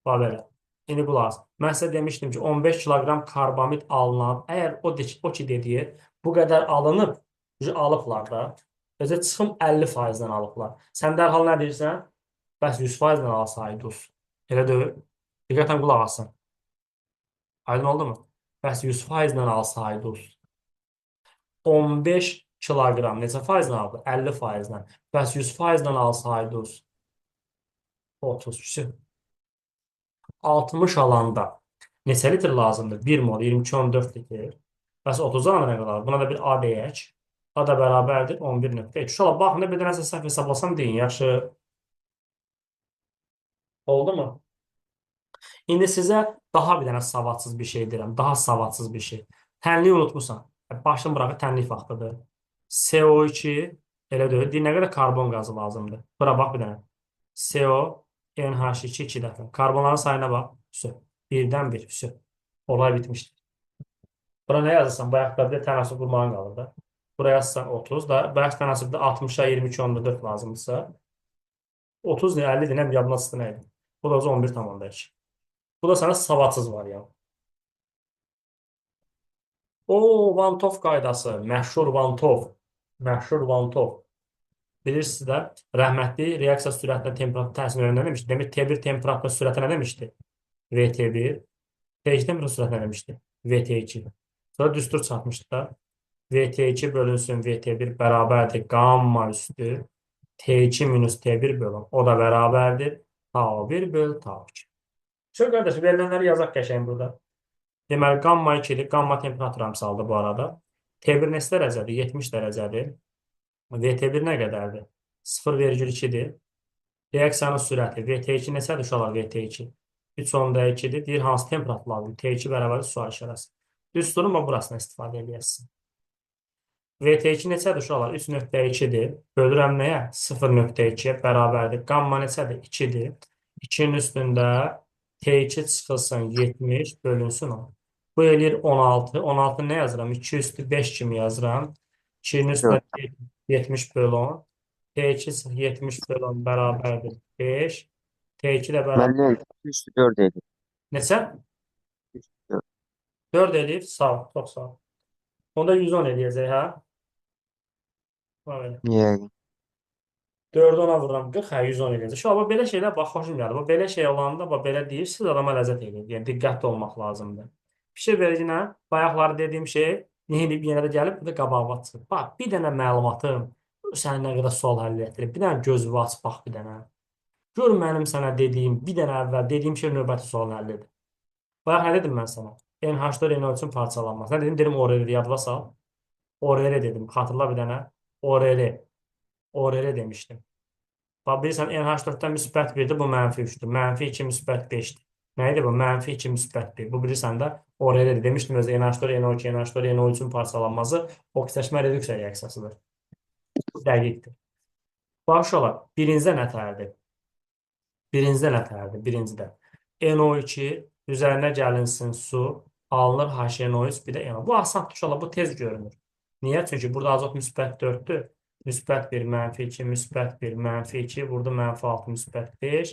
Bax belə. İndi qulaq as. Mən sizə demişdim ki, 15 kiloqram karbamid alınan, əgər o ki dediyi bu qədər alınıb, alıblar da, özə çıxım 50%-dən alıblar. Sən dərhal nə deyirsən? Bəs 100%-dən alsaydınız. Elə deyil. Diqqətən qulaq asın. Aydın oldu mu? Bəs 100%-dən alsaydınız. 15 kiloqram neçə faizdən aldı? 50%-dən. Bəs 100%-dən alsaydınız. 30 küsür. 60 alanda neçə litr lazımdır? 1 mol 22-14 litr. Bəs 30 alanda nə qədər? Buna da bir A deyək. A da bərabərdir 11.3. İnşallah baxın da bir dənə səhv hesablasam deyin. Yaxşı. Oldu mu? İndi sizə daha bir dənə savadsız bir şey deyirəm. Daha savadsız bir şey. Tənliyi unutmuşsan. Başını bırakı tənlik vaxtıdır. CO2 elə deyil. Nə qədər karbon qazı lazımdır. Bura bax bir dənə. CO NH2 2 dəfə. Karbonların sayına bax. Birdən bir. Olay bitmişdir. Bura nə yazırsan? Bayaqda bir tənasıb qurmağın qalır da. Buraya yazsan 30 da. Bayaq tənasıbda 60'a 22 onda 4 lazımdırsa. 30 ne 50 ne yadına sıkı neydi? Bu da 11,2. Bu da sana savadsız var ya. O Van Tov qaydası. Məşhur Van Tov. Məşhur Van Tov. Bilirsiniz də rəhmətli reaksiya sürətinə temperatur təsiri nə demişdi? Demək T1 temperatur sürəti nə demişdi? VT1. T2 temperatur sürəti nə demişdi? VT2. Sonra düstur çatmışdı da. VT2 bölünsün VT1 bərabərdir qamma üstü T2 minus T1 bölün. O da bərabərdir Tau1 böl Tau2. Şöyle qardaşım, verilənləri yazaq qəşəng burada. Deməli, qamma 2-dir. Qamma temperatur əmsaldır bu arada. T1 neçə dərəcədir? 70 dərəcədir. VT1 nə qədərdir? 0,2-dir. Reaksiyanın sürəti. VT2 neçədir uşaqlar VT2? 3 onda 2-dir. Deyir hansı temperatur lazımdır? T2 bərabər sual işarəsi. Düz durma burasına istifadə edəcəksin. VT2 neçədir uşaqlar? 3,2-dir. Bölürəm nəyə? 0,2-yə bərabərdir. Qamma neçədir? 2-dir. 2-nin üstündə T2 çıxılsın 70 bölünsün 10. Bu eləyir 16. 16 nə yazıram? 2 üstü 5 kimi yazıram. 2-nin üstündə 4. 70 bölü 10. T2 70 bölü 10 bərabərdir 5. T2 də bərabər. Müəllim 3-4 edir. Neçə? 3-4. 4 eləyir. Sağ ol. Çox sağ ol. Onda 110 eləyəcək, hə? Böyle. Yəqin. 4-ü ona vururam 40, hə 110 eləyəcək. Şu an belə şeylər bax xoşum gəlir. Bu belə şey olanda bax belə deyirsiniz adama ləzzət eləyir. Yəni diqqətli olmaq lazımdır. Bir şey verginə bayaqları dediyim şey nə edib yenə də gəlib bir də qabağıma çıxır. Bax bir dənə məlumatım sənin nə qədər sual həll etdirir. Bir dənə gözünü aç bax bir dənə. Gör mənim sənə dediyim bir dənə əvvəl dediyim şey növbəti sualın həllidir. Bayaq nə dedim mən sənə? NH4 NO3-ün parçalanması. Nə dedim? Dedim ORL yadına sal. ORL dedim. Xatırla bir dənə. ORL. ORL demişdim. Bax, bilirsən, NH4-dən müsbət 1-dir, bu mənfi 3-dür. Mənfi 2 müsbət 5-dir. Nə idi bu? Mənfi 2 müsbət 1. Bu bilirsən də ORL-dir. Demişdim özü NH4, NO2, NH4, NO3-ün parçalanması oksidaşma reduksiya reaksiyasıdır. Dəqiqdir. Bax, uşaqlar, birincidə nə tərdir? Birincidə nə tərdir? Birincidə NO2 üzərinə gəlinsin su, alınır HNO3, bir də NO. Bu asan uşaqlar, bu tez görünür. Niyə? Çünki burada azot müsbət 4-dür. Müsbət 1, mənfi 2, müsbət 1, mənfi 2, burada mənfi 6, müsbət 5,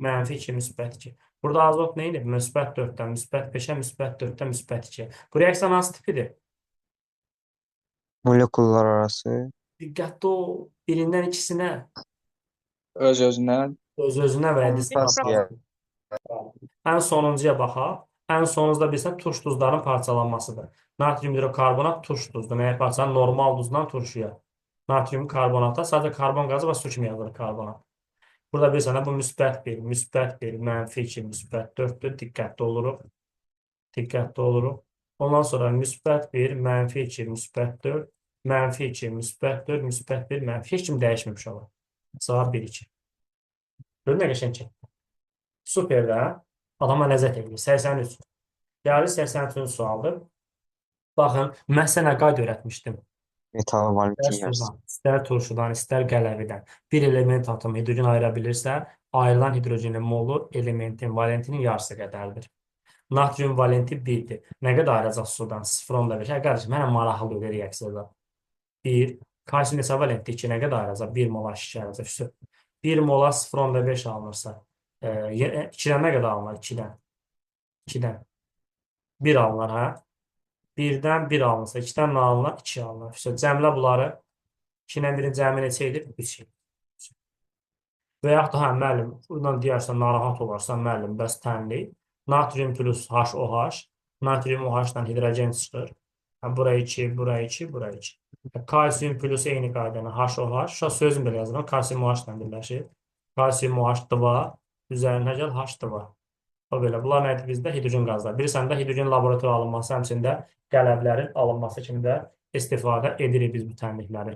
mənfi 2, müsbət 2. Burada azot nə idi? Müsbət 4-dən, müsbət 5-ə, müsbət 4-dən, müsbət 2-yə. Bu reaksiya hansı tipidir? Molekullar arası. Diqqətli ol, birindən ikisinə, Öz-özünə öz-özünə və ya Kommutasiya. ən sonuncuya baxaq. Ən sonuncuda bilsən turş duzların parçalanmasıdır. Natrium hidrokarbonat turş duzdur. Nəyə parçalanır? Normal duzdan turşuya. Natrium karbonata sadəcə karbon qazı və su kimi yazılır karbonat. Burada bilirsən bu müsbət 1, müsbət 1, mənfi 2, müsbət 4-dür. Diqqətli oluruq. Diqqətli oluruq. Ondan sonra müsbət 1, mənfi 2, müsbət 4, mənfi 2, müsbət 4, müsbət 1, mənfi. Heç kim dəyişməmiş olur. Cavab 1, 2. Görün nə qəşəng çəkdi. Super də. Adama ləzzət edir. 83. Gəlir 83-cü sualdır. Baxın, mən sənə qayd öyrətmişdim. Metal İstər valentin yarısı. sudan, istər turşudan, istər qələvidən bir element atomu hidrogen ayıra bilirsə, ayrılan hidrogenin molu elementin valentinin yarısı qədərdir. Natrium valenti 1-dir. Nə qədər ayıracaq sudan? 0,5. Hə, qardaşım, mənə maraqlı bir reaksiyada. 1. Kalsium neçə valentdir? 2. Nə qədər ayıracaq? 1 mola 2 ayıracaq. 1 mola 0,5 alınırsa, 2-dən nə qədər alınır? 2-dən. 2-dən. 1 alınır, hə? 1-dən 1 alınırsa, 2-dən nə alınır? 2 alınır. Cəmlə bunları 2-dən 1-in cəmi neçə edir? 3 edir. Və yaxud da, hə, müəllim, buradan deyərsən, narahat olarsan, müəllim, bəs tənlik. Natrium plus HOH, natrium OH-dan hidrogen çıxır. Bura 2, bura 2, bura 2. Kalsium plus eyni qaydana HOH, sözüm belə yazıram, kalsium OH-dan birləşir. Kalsium OH 2, üzərinə gəl H 2. O belə, bunlar nədir bizdə? Hidrogen qazlar. Bilirsən də hidrogen laborator alınması, həmçində qələblərin alınması kimi də istifadə edirik biz bu tənlikləri.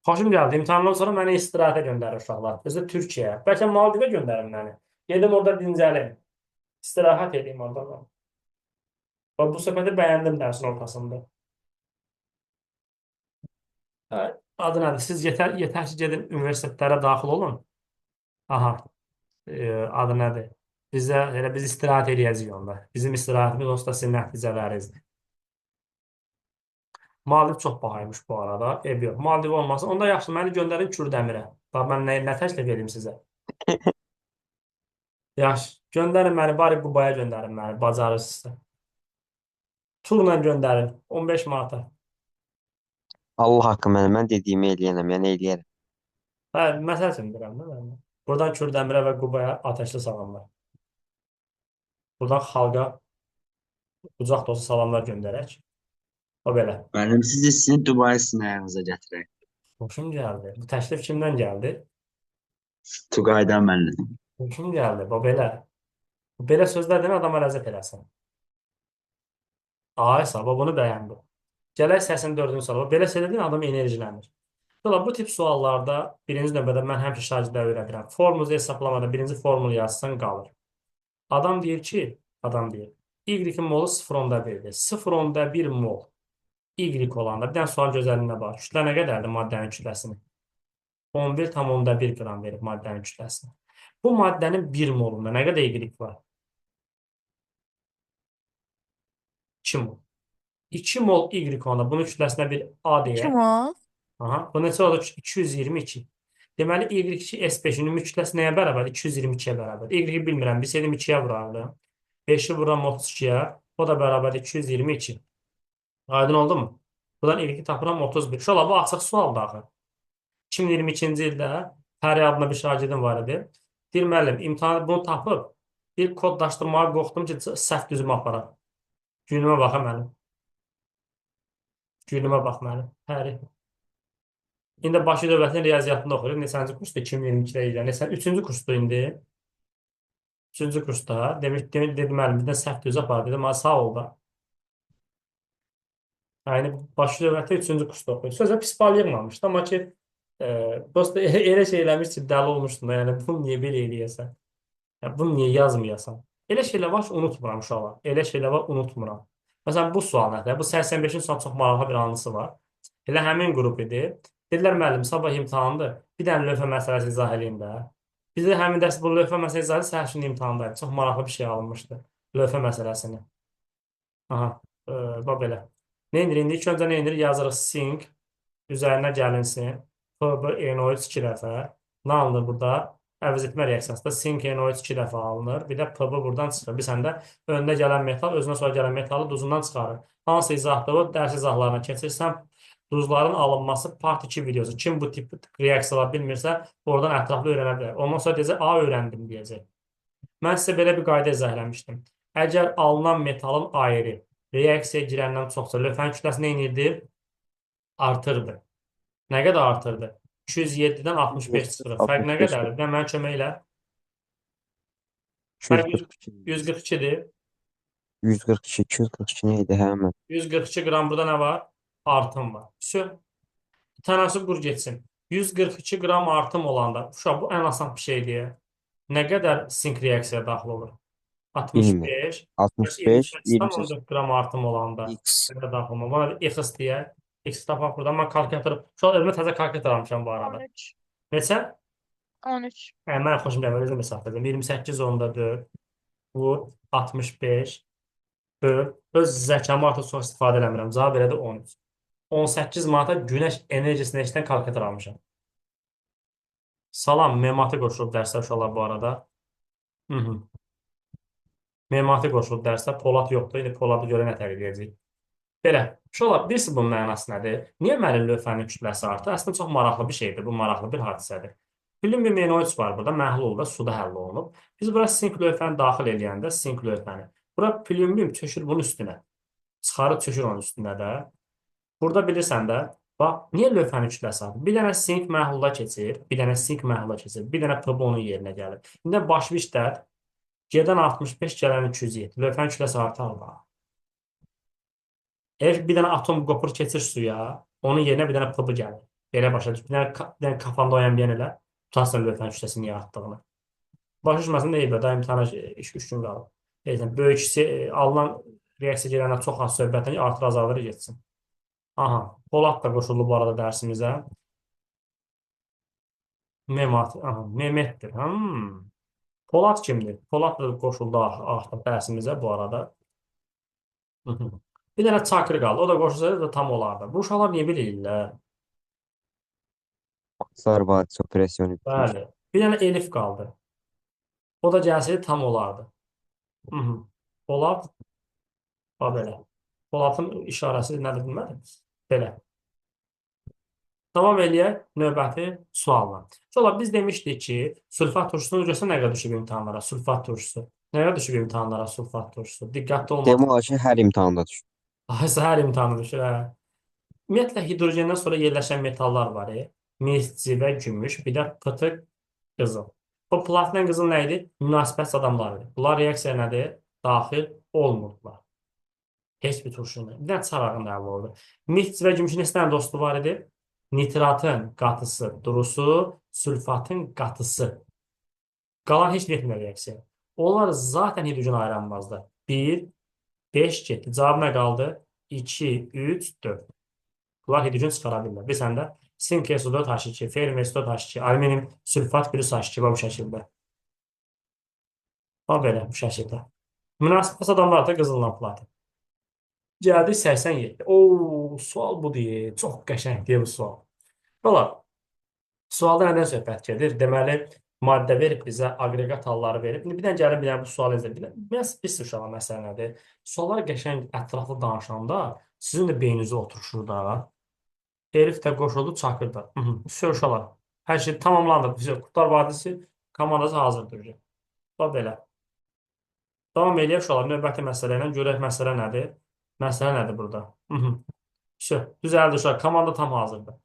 Xoşum gəldi. İmtahandan sonra məni istirahətə göndərir uşaqlar. Özü Türkiyəyə. Bəlkə Maldivə göndərin məni. Gedim orada dincəlim. İstirahət edeyim orada. Bu söhbəti bəyəndim dərsin ortasında. Adı nədir? Siz yetər ki, gedin universitetlərə daxil olun. Aha. Adı nədir? Biz istirahət edəcəyik onda. Bizim istirahətimiz onsuz da sizin nəticələrinizdir. Maldiv çox bahaymış bu arada. Ev yox. Maldiv olmasa, onda yaxşı, məni göndərin Kürdəmirə. Bax, mən nə təklif edeyim sizə? Yaxşı, göndərin məni, bari Qubaya göndərin məni, bacarırsınızsa. Turla göndərin, 15 manata. Allah haqqı mən dediyimi eləyənəm, yəni eləyərəm. Hə, məsəl üçün deyirəm də mən. Buradan Kürdəmirə və Qubaya atəşli salamlar. Buradan xalqa qucaq dolusu salamlar göndərək. O belə. Müəllim, siz sizin Dubai sizin ayağınıza gətirək. Xoşum gəldi. Bu təklif kimdən gəldi? Tugaydan müəllim. Xoşum gəldi. Bu belə. Belə sözlər demə adama ləzzət eləsin. Ay sağ, bunu bəyəndim. Gələk səsin 4-cü sualı. Belə söylədin adam enerjilənir. Yola bu tip suallarda birinci növbədə mən həmişə şagirdlərə öyrədirəm. Formulu hesablamada birinci formulu yazsan qalır. Adam deyir ki, adam deyir. Y-in molu 0,1-dir. 0,1 mol Y olanda bir dənə sual gözəlliyinə bax. Kütlə nə qədərdir maddənin kütləsini? 11,1 qram verib maddənin kütləsini. Bu maddənin 1 molunda nə qədər Y var? 2 mol. 2 mol Y olanda bunun kütləsinə bir A deyək. Kim o? Aha, bu neçə oldu? 222. Deməli, Y2 S5-in ümumi kütləsi nəyə bərabərdir? 222-yə bərabərdir. Y-i bilmirəm. Bilsəydim 2-yə vurardım. 5-i vururam 32-yə. O da bərabərdir 222. Aydın oldu mu? Buradan Y2 tapıram 31. Şola, bu açıq sualdır axı. 2022-ci ildə Fəriyə adına bir şagirdim var idi. Deyir, müəllim, imtahanı bunu tapıb bir kodlaşdırmağa qorxdum ki, səhv düzümü aparar. Günümə baxa mənim. Günümə bax mənim. Fəri. İndi Bakı Dövlətinin riyaziyyatında oxuyur. Neçənci kursda? 2022-də ilə. Neçən? 3-cü kursda indi. 3-cü kursda. Dedim müəllim, birdən səhv düzü apar. Dedim, sağ ol da. Yəni, Bakı Dövlətdə 3-cü kursda oxuyur. Sözə pis bal yığmamışdı. Amma ki, dostu elə şey eləmiş ki, dəli olmuşdum da. Yəni, bunu niyə belə eləyəsən? Yəni, bunu niyə yazmayasan? Elə şeylər var ki, unutmuram uşaqlar. Elə şeylər var, unutmuram. Məsələn, bu sual nədir? Bu 85-in son çox maraqlı bir anısı var. Elə həmin qrup idi. Dedilər, müəllim, sabah imtahandır. Bir dənə lövhə məsələsi izah edeyim də. Bizdə həmin dərs bu lövhə məsələsi izah edib, səhər üçün imtahandaydı. Çox maraqlı bir şey alınmışdı. Lövhə məsələsini. Aha, bax belə. Nə indirir? İndi ilk öncə nə indirir? Yazırıq sync. Üzərinə gəlinsin. PB NO3 2 dəfə. Nə alınır burada? Əvəz etmə reaksiyasında sync NO3 2 dəfə alınır. Bir də PB buradan çıxır. Bir səndə önünə gələn metal, özünə sonra gələn metalı duzundan çıxarır. Hansı izahdır o? Dərs izahlarına keçirsən, duzların alınması part 2 videosu. Kim bu tip reaksiyalar bilmirsə, oradan ətraflı öyrənə bilər. Ondan sonra deyəcək, A öyrəndim deyəcək. Mən sizə belə bir qayda izah eləmişdim. Əgər alınan metalın ayrı reaksiyaya girəndən çoxsa, lövhənin kütləsi nə edirdi? Artırdı. Nə qədər artırdı? 207-dən 65 çıxırıq. Fərq nə qədərdir? Bir də mənə kömək elə. Fərq 142-dir. 142, 242 neydi həmin? 142 qram burada nə var? Artım var. Tənasüb qur getsin. 142 qram artım olanda, uşaq, bu ən asan bir şeydir. Nə qədər sink reaksiyaya daxil olur? 65. 65, 28,4 qram artım olanda. X. Nə qədər daxil olur? Bana bir X deyək. X tapaq buradan. Mən kalkulyator, şu an özümə təzə kalkulyator almışam bu arada. 13. Neçə? 13. Mən xoşum gəlir, özüm hesab edirəm. 28,4 vur 65 böl. Öz zəkamı artıq çox istifadə eləmirəm. Cavab elədi 13. 18 manata günəş enerjisini eşidən kalkulyator almışam. Salam, memati qoşulub dərsdə uşaqlar bu arada. Memati qoşulub dərsdə, Polad yoxdur. İndi Poladı görə nə təqdir edəcək? Belə, uşaqlar, bilirsiniz bunun mənası nədir? Niyə mənim lövhənin kütləsi artır? Əslində çox maraqlı bir şeydir, bu maraqlı bir hadisədir. Plümb MnO3 var burada, məhlulda, suda həll olunub. Biz bura sink lövhəni daxil edəndə, sink lövhəni, bura plümbüm çökür bunun üstünə. Çıxarıb çökür onun üstünə də. Burada bilirsən də, bax, niyə lövhənin kütləsi artır? Bir dənə sink məhlula keçir, bir dənə sink məhlula keçir, bir dənə PB onun yerinə gəlir. İndi başlı işlər, G-dən 65, gələn 207. Lövhənin kütləsi artar var. Eğer bir dənə atom qopur keçir suya, onun yerinə bir dənə PB gəlir. Belə başa düşür. Bir dənə kafanda oyan elə, tutarsan lövhənin kütləsini niyə artdığını. Başa düşməsin deyil, da imtihana 3 gün qalıb. Deyirsən, böyük alınan reaksiya gelənlər çox az söhbətən artır azalır getsin. Aha, Polad da qoşuldu bu arada dərsimizə. Mehmetdir. Polad kimdir? Polad da qoşuldu artıq dərsimizə bu arada. Bir dənə çakır qaldı. O da qoşulsaydı da tam olardı. Bu uşaqlar niyə bilirlər? Aksar vadisi operasyonu bitmiş. Bəli. Bir dənə elif qaldı. O da gəlsəydi tam olardı. Polad. Bax belə. Poladın işarəsi nədir bilmədim. Belə. Tamam eləyək növbəti sualla. Sonra biz demişdik ki, sülfat turşusunu görsə nə qədər düşüb imtahanlara? Sülfat turşusu. Nə qədər düşüb imtahanlara sülfat turşusu? Diqqətli olmaq. Demo ki, hər imtahanda düşür. Hər imtahanı düşür, hə. Ümumiyyətlə, hidrogenden sonra yerləşən metallar var. Misci və gümüş, bir də pıtıq qızıl. Bu platin qızıl nə idi? Münasibət adamlarıdır. Bunlar reaksiya nədir? Daxil olmurdular. Heç bir turşunu. Bir dənə çarağın da oldu. Misci və gümüşün neçə dənə dostu var idi? Nitratın qatısı, durusu, sülfatın qatısı. Qalan heç bir etmir reaksiya. Onlar zaten hidrojen ayıranmazlar. 1, 5 getdi. Cavab nə qaldı? 2, 3, 4. Bunlar hidrojen çıxara bilirlər. Bilirsən də sink SO4H2, feryum SO4H2, alüminium sülfat birüs H2 bu şəkildə. Bax belə bu şəkildə. Münasibət adamlar da qızıl lampadır. Gəldik 87. Oo, sual budur. Çox qəşəngdir bu sual. Valla, sualda nədən söhbət gedir? Deməli, maddə verib bizə, aqreqat halları verib. İndi bir dənə gəlin, bir dənə bu sualı izlə. Biraz pis uşağa məsələ nədir? Suallar qəşəng, ətraflı danışanda sizin də beyninizə oturuşur da. Herif də qoşuldu, çakır da. Uşaqlar. Hər şey tamamlandı. Qurtlar Vadisi komandası hazırdır. Bax belə. Davam eləyək uşaqlar. Növbəti məsələ ilə görək məsələ nədir? Məsələ nədir burada? Düzəldi uşaqlar. Komanda tam hazırdır.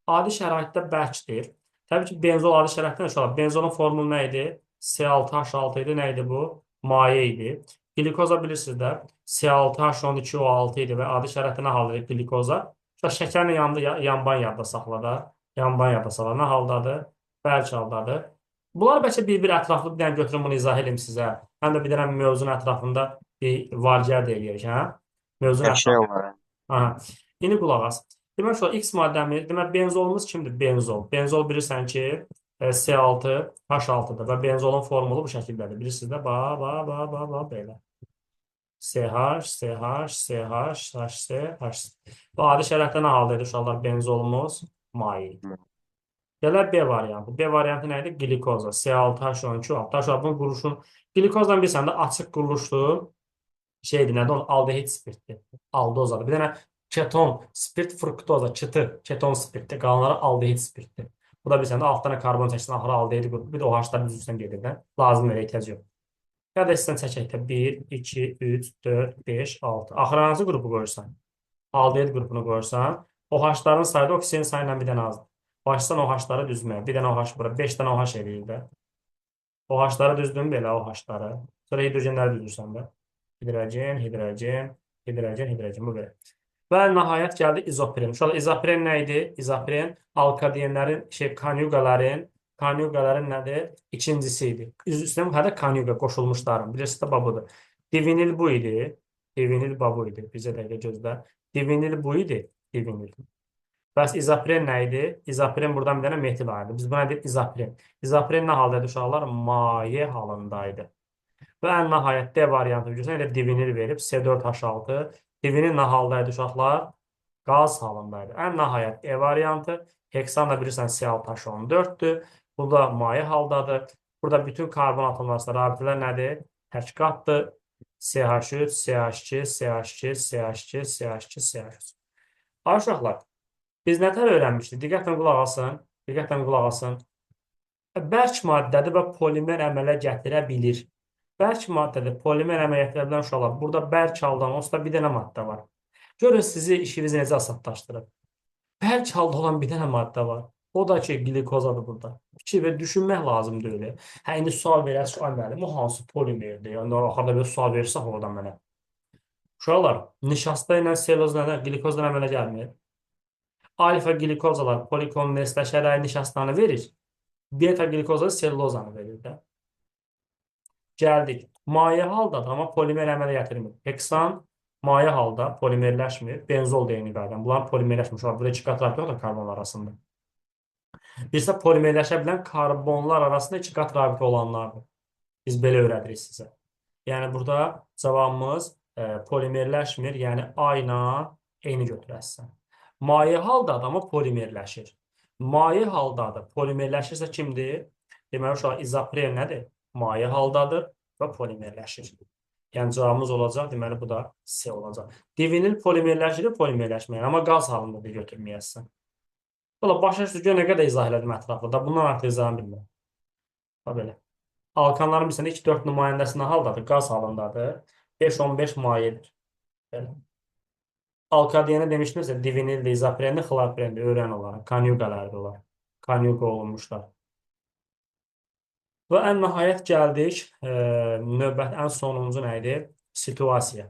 Adi şəraitdə bərkdir. Təbii ki, benzol adi şəraitdə uşaqlar. Benzolun formulu nə idi? C6H6 idi. Nə idi bu? Maye idi. Glikoza bilirsiniz də C6H12O6 idi və adi şəraitdə nə haldır glikoza? Şəkərin yanında yanban yadda saxla da. Yanban yadda saxla. Nə haldadır? Bərk haldadır. Bunlar bəlkə bir ətraflı bir dənə götürüm bunu izah edeyim sizə. Həm də bir dənə mövzunun ətrafında bir var-gəl də eləyək, hə? Mövzunun Hər şey ətrafında. olar. Aha. İndi qulaq as. Demək ki, X maddəmiz, demək benzolumuz kimdir? Benzol. Benzol bilirsən ki, C6H6-dır və benzolun formulu bu şəkildədir. Bilirsiniz də, belə. CH, CH, CH, HC, HC. Bu adi şəraitdə nə halda edir uşaqlar? Benzolumuz maye. Gələr B variantı. B variantı nə idi? Glikoza. C6H12O. Uşaqlar bunun quruluşun glikozdan bilirsən də açıq quruluşlu şeydir. Nədir? Aldehid spirtdir. Aldozadır. Bir dənə keton, spirt, fruktoza, çıtı, keton spirtdir. Qalanları aldehid spirtdir. Bu da bilirsən də 6 dənə karbon çəksin, axıra aldehid qrupu. Bir də OH-lar düz üstdən gedir də. Lazım elə ehtiyac yox. Ya da istən çəkək də 1, 2, 3, 4, 5, 6. Axıra hansı qrupu qoyursan? Aldehid qrupunu qoyursan, OH-ların sayı da oksigenin sayından bir dənə azdır. Başdan OH-ları düzməyə. Bir dənə OH bura, 5 dənə OH eləyir də. OH-ları düzdün belə OH-ları. Sonra hidrogenləri düzürsən də. Hidrogen, hidrogen, hidrogen, hidrogen. Bu belə. Və nəhayət gəldi izopren. Uşaqlar, izopren nə idi? İzopren alkadenlərin, kanyugaların nədir? İkincisi idi. Üstünə hədə kanyuga qoşulmuşların. Bilirsiniz də budur. Divinil bu idi. Divinil bu idi. Bizə dəqiqə gözlə. Divinil bu idi. Divinil. Bəs izopren nə idi? İzopren buradan bir dənə metil ayırdı. Biz buna dedik izopren. İzopren nə haldaydı uşaqlar? Maye halındaydı. Və ən nəhayət D variantı görürsən, elə divinil verib C4H6. Divinil nə haldaydı uşaqlar? Qaz halındaydı. Ən nəhayət E variantı. Heksan da bilirsən C6H14-dür. Bu da maye haldadır. Burada bütün karbon atomları arasında rabitələr nədir? Tərkqatdır. CH3, CH2, CH2, CH2, CH2, CH3. Ay uşaqlar, biz nətər öyrənmişdik? Diqqətlə qulaq asın. Diqqətlə qulaq asın. Bərk maddədir və polimer əmələ gətirə bilir. Bərk maddədir, polimer əmələ gətirə bilən uşaqlar. Burada bərk haldan olsa bir dənə maddə var. Görün sizi işinizi necə asadlaşdırır. Bərk halda olan bir dənə maddə var. O da ki, glikozadır burada. Fikir və düşünmək lazımdır öyle. Hə, indi sual verərsiniz, ay müəllim, o hansı polimerdir? Yəni, axırda bir sual verirsək oradan mənə. Uşaqlar, nişasta ilə selozla, glikozla əmələ gəlmir. Alfa glikozalar polikonnesləşərək nişastanı verir. Beta glikoza sellozanı verir də. Gəldik. Maye haldadır, amma polimer əmələ gətirmir. Heksan maye halda polimerləşmir. Benzol deyini qaydan. Bunlar polimerləşmiş. Burada iki qat rabitə yoxdur karbonlar arasında. Birsə polimerləşə bilən karbonlar arasında iki qat rabitə olanlardır. Biz belə öyrədirik sizə. Yəni burada cavabımız polimerləşmir. Yəni A ilə eyni götürəsən. Maye haldadır, amma polimerləşir. Maye haldadır, polimerləşirsə kimdir? Deməli, uşaq izopren nədir? Maye haldadır və polimerləşir. Yəni cavabımız olacaq, deməli bu da C olacaq. Divinil polimerləşir, polimerləşməyən, amma qaz halında da götürməyəsən. Valla başa düşdük, nə qədər izah elədim ətrafında. Bundan artıq izahını bilmirəm. Belə. Alkanların bilsən 2-4 nümayəndəsi nə haldadır? Qaz halındadır. 5-15 mayedir. Belə. Alkadenə demişdimsə, divinildir, izoprendir, xlorprendir, öyrən olaraq, kanyugalardır olar. Kanyuga olunmuşlar. Və ən nəhayət gəldik, növbət ən sonuncu nə idi? Situasiya.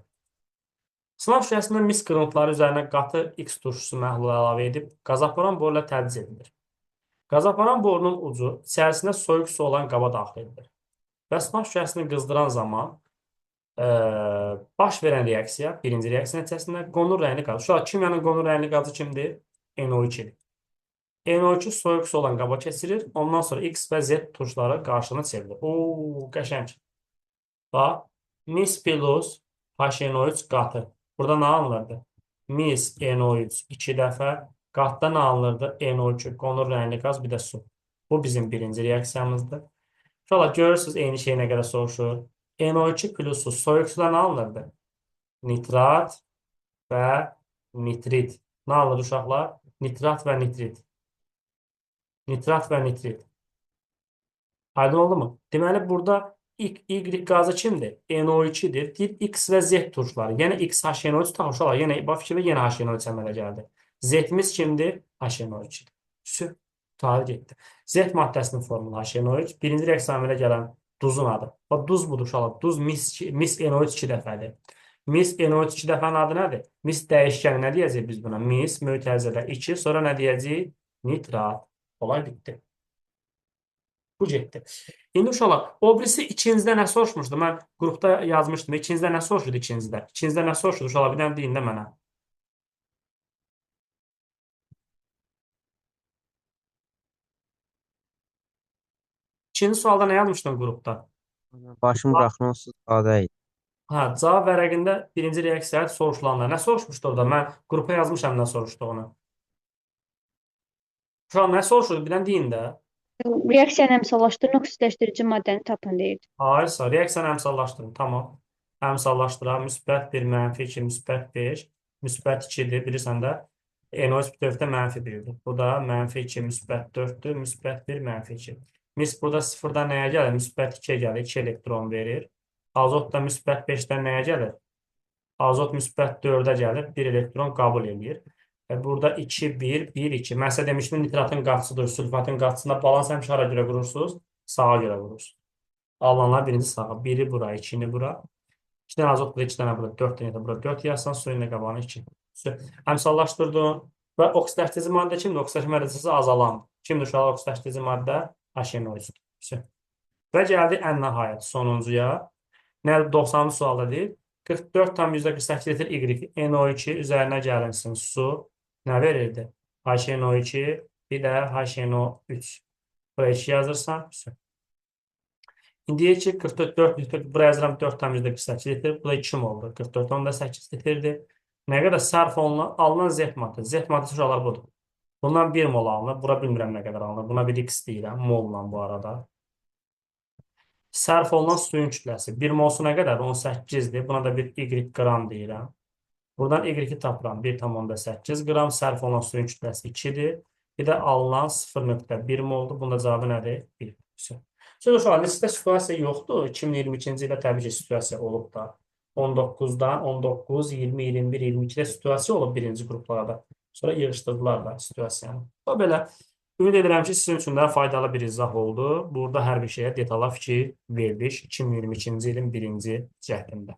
Sınav şübhəsində mis qırıntıları üzərinə qatı X turşusu məhlulu əlavə edib qazaparan boru ilə tədris edilir. Qazaparan borunun ucu içərisində soyuq su olan qaba daxil edilir. Və sınav şübhəsini qızdıran zaman baş verən reaksiya, birinci reaksiya nəticəsində qonur rəngli qaz. Uşaq, kimyanın qonur rəngli qazı kimdir? NO2-dir. NO2 soyuq su olan qaba keçirir. Ondan sonra X və Z turşuları qarşılığına çevrilir. Oo, qəşəng. Bax, mis plus HNO3 qatı. Burada nə alınırdı? Mis NO3 2 dəfə, qatda nə alınırdı? NO2 qonur rəngli qaz, bir də su. Bu bizim birinci reaksiyamızdır. Uşaqlar, görürsünüz eyni şey nə qədər soruşur. NO2 plus su soyuq suda nə alınırdı? Nitrat və nitrit. Nə alınır uşaqlar? Nitrat və nitrit. Nitrat və nitrit. Aydın oldu mu? Deməli, burada Y qazı kimdir? NO2-dir. Deyir, X və Z turşuları. Yəni, X HNO3 uşaqlar. Yəni, bax fikirdə yenə HNO3 əmələ gəldi. Z-imiz kimdir? HNO2-dir. Süp, tarih getdi. Z maddəsinin formulu HNO3. Birinci reaksiya əmələ gələn duzun adı. Bax, duz budur uşaqlar. Duz mis NO3 2 dəfədir. Mis NO3 2 dəfənin adı nədir? Mis dəyişkəni nə deyəcək biz buna? Mis mötərizədə 2, sonra nə deyəcək? Nitrat. Olay bitdi. Bu getdi. İndi uşaqlar, o birisi ikincidə nə soruşmuşdu? Mən qrupda yazmışdım. İkincidə nə soruşurdu ikincidə? İkincidə nə soruşurdu uşaqlar? Bir dənə deyin də mənə. İkinci sualda nə yazmışdın qrupda? Başım buraxın onsuz sadə idi. Hə, cavab vərəqində birinci reaksiya soruşulanlar. Nə soruşmuşdu orada? Mən qrupa yazmışam nə soruşduğunu. Uşaqlar, nə soruşurdu? Bir dənə deyin də. Reaksiyanı əmsallaşdırın, oksidləşdirici maddəni tapın deyirdi. Hayırsa, reaksiyanı əmsallaşdırın. Tamam. Əmsallaşdırar. Müsbət 1, mənfi 2, müsbət 5, müsbət 2-dir. Bilirsən də, NO3 bütövdə mənfi 1-dir. Bu da mənfi 2, müsbət 4-dür. Müsbət 1, mənfi 2. Mis burada sıfırdan nəyə gəlir? Müsbət 2-yə gəlir. 2 elektron verir. Azot da müsbət 5-dən nəyə gəlir? Azot müsbət 4-ə gəlir. 1 elektron qəbul edir. Burada 2, 1, 1, 2. Mən sizə demişdim, nitratın qatsıdır. Sülfatın qatsında balans həmişə hara görə qurursunuz? Sağa görə qurursunuz. Alınanlar birinci sağa. Biri bura, ikini bura. 2 dənə azot bura, 2 dənə bura, 4 dənə də bura. 4 yazsan, suyun da qabağına 2. Əmsallaşdırdın. Və oksidləşdirici maddə kimdir? Oksidləşmə dərəcəsi azalan. Kimdir uşaqlar oksidləşdirici maddə? HNO3. Və gəldi ən nəhayət sonuncuya. Nədir? 90-cı sualda deyil. 44,48 litr Y NO2 üzərinə gəlinsin su. Nə verirdi? HNO2, bir də HNO3. Buraya 2 yazırsan. İndi deyək ki, 44 litr, buraya yazıram 4,48 litr. Bu da 2 oldu. 44,8 litrdir. Nə qədər sərf alınan Z maddəsi. Z maddəsi uşaqlar budur. Bundan 1 mol alınır. Bura bilmirəm nə qədər alınır. Buna bir X deyirəm. Molla bu arada. Sərf olunan suyun kütləsi. 1 molsu nə qədər? 18-dir. Buna da bir Y qram deyirəm. Buradan Y-i tapıram. 1,8 qram. Sərf olunan suyun kütləsi 2-dir. Bir də alınan 0,1 moldur. Bunda cavabı nədir? 1. Söz uşaqlar, listə situasiya yoxdur. 2022-ci ildə təbii ki, situasiya olub da. 19-dan 19, 20, 21, 22-də situasiya olub birinci qruplarda. Sonra yığışdırdılar da situasiyanı. O belə. Ümid edirəm ki, sizin üçün də faydalı bir izah oldu. Burada hər bir şeyə detallı fikir verdik 2022-ci ilin birinci cəhdində.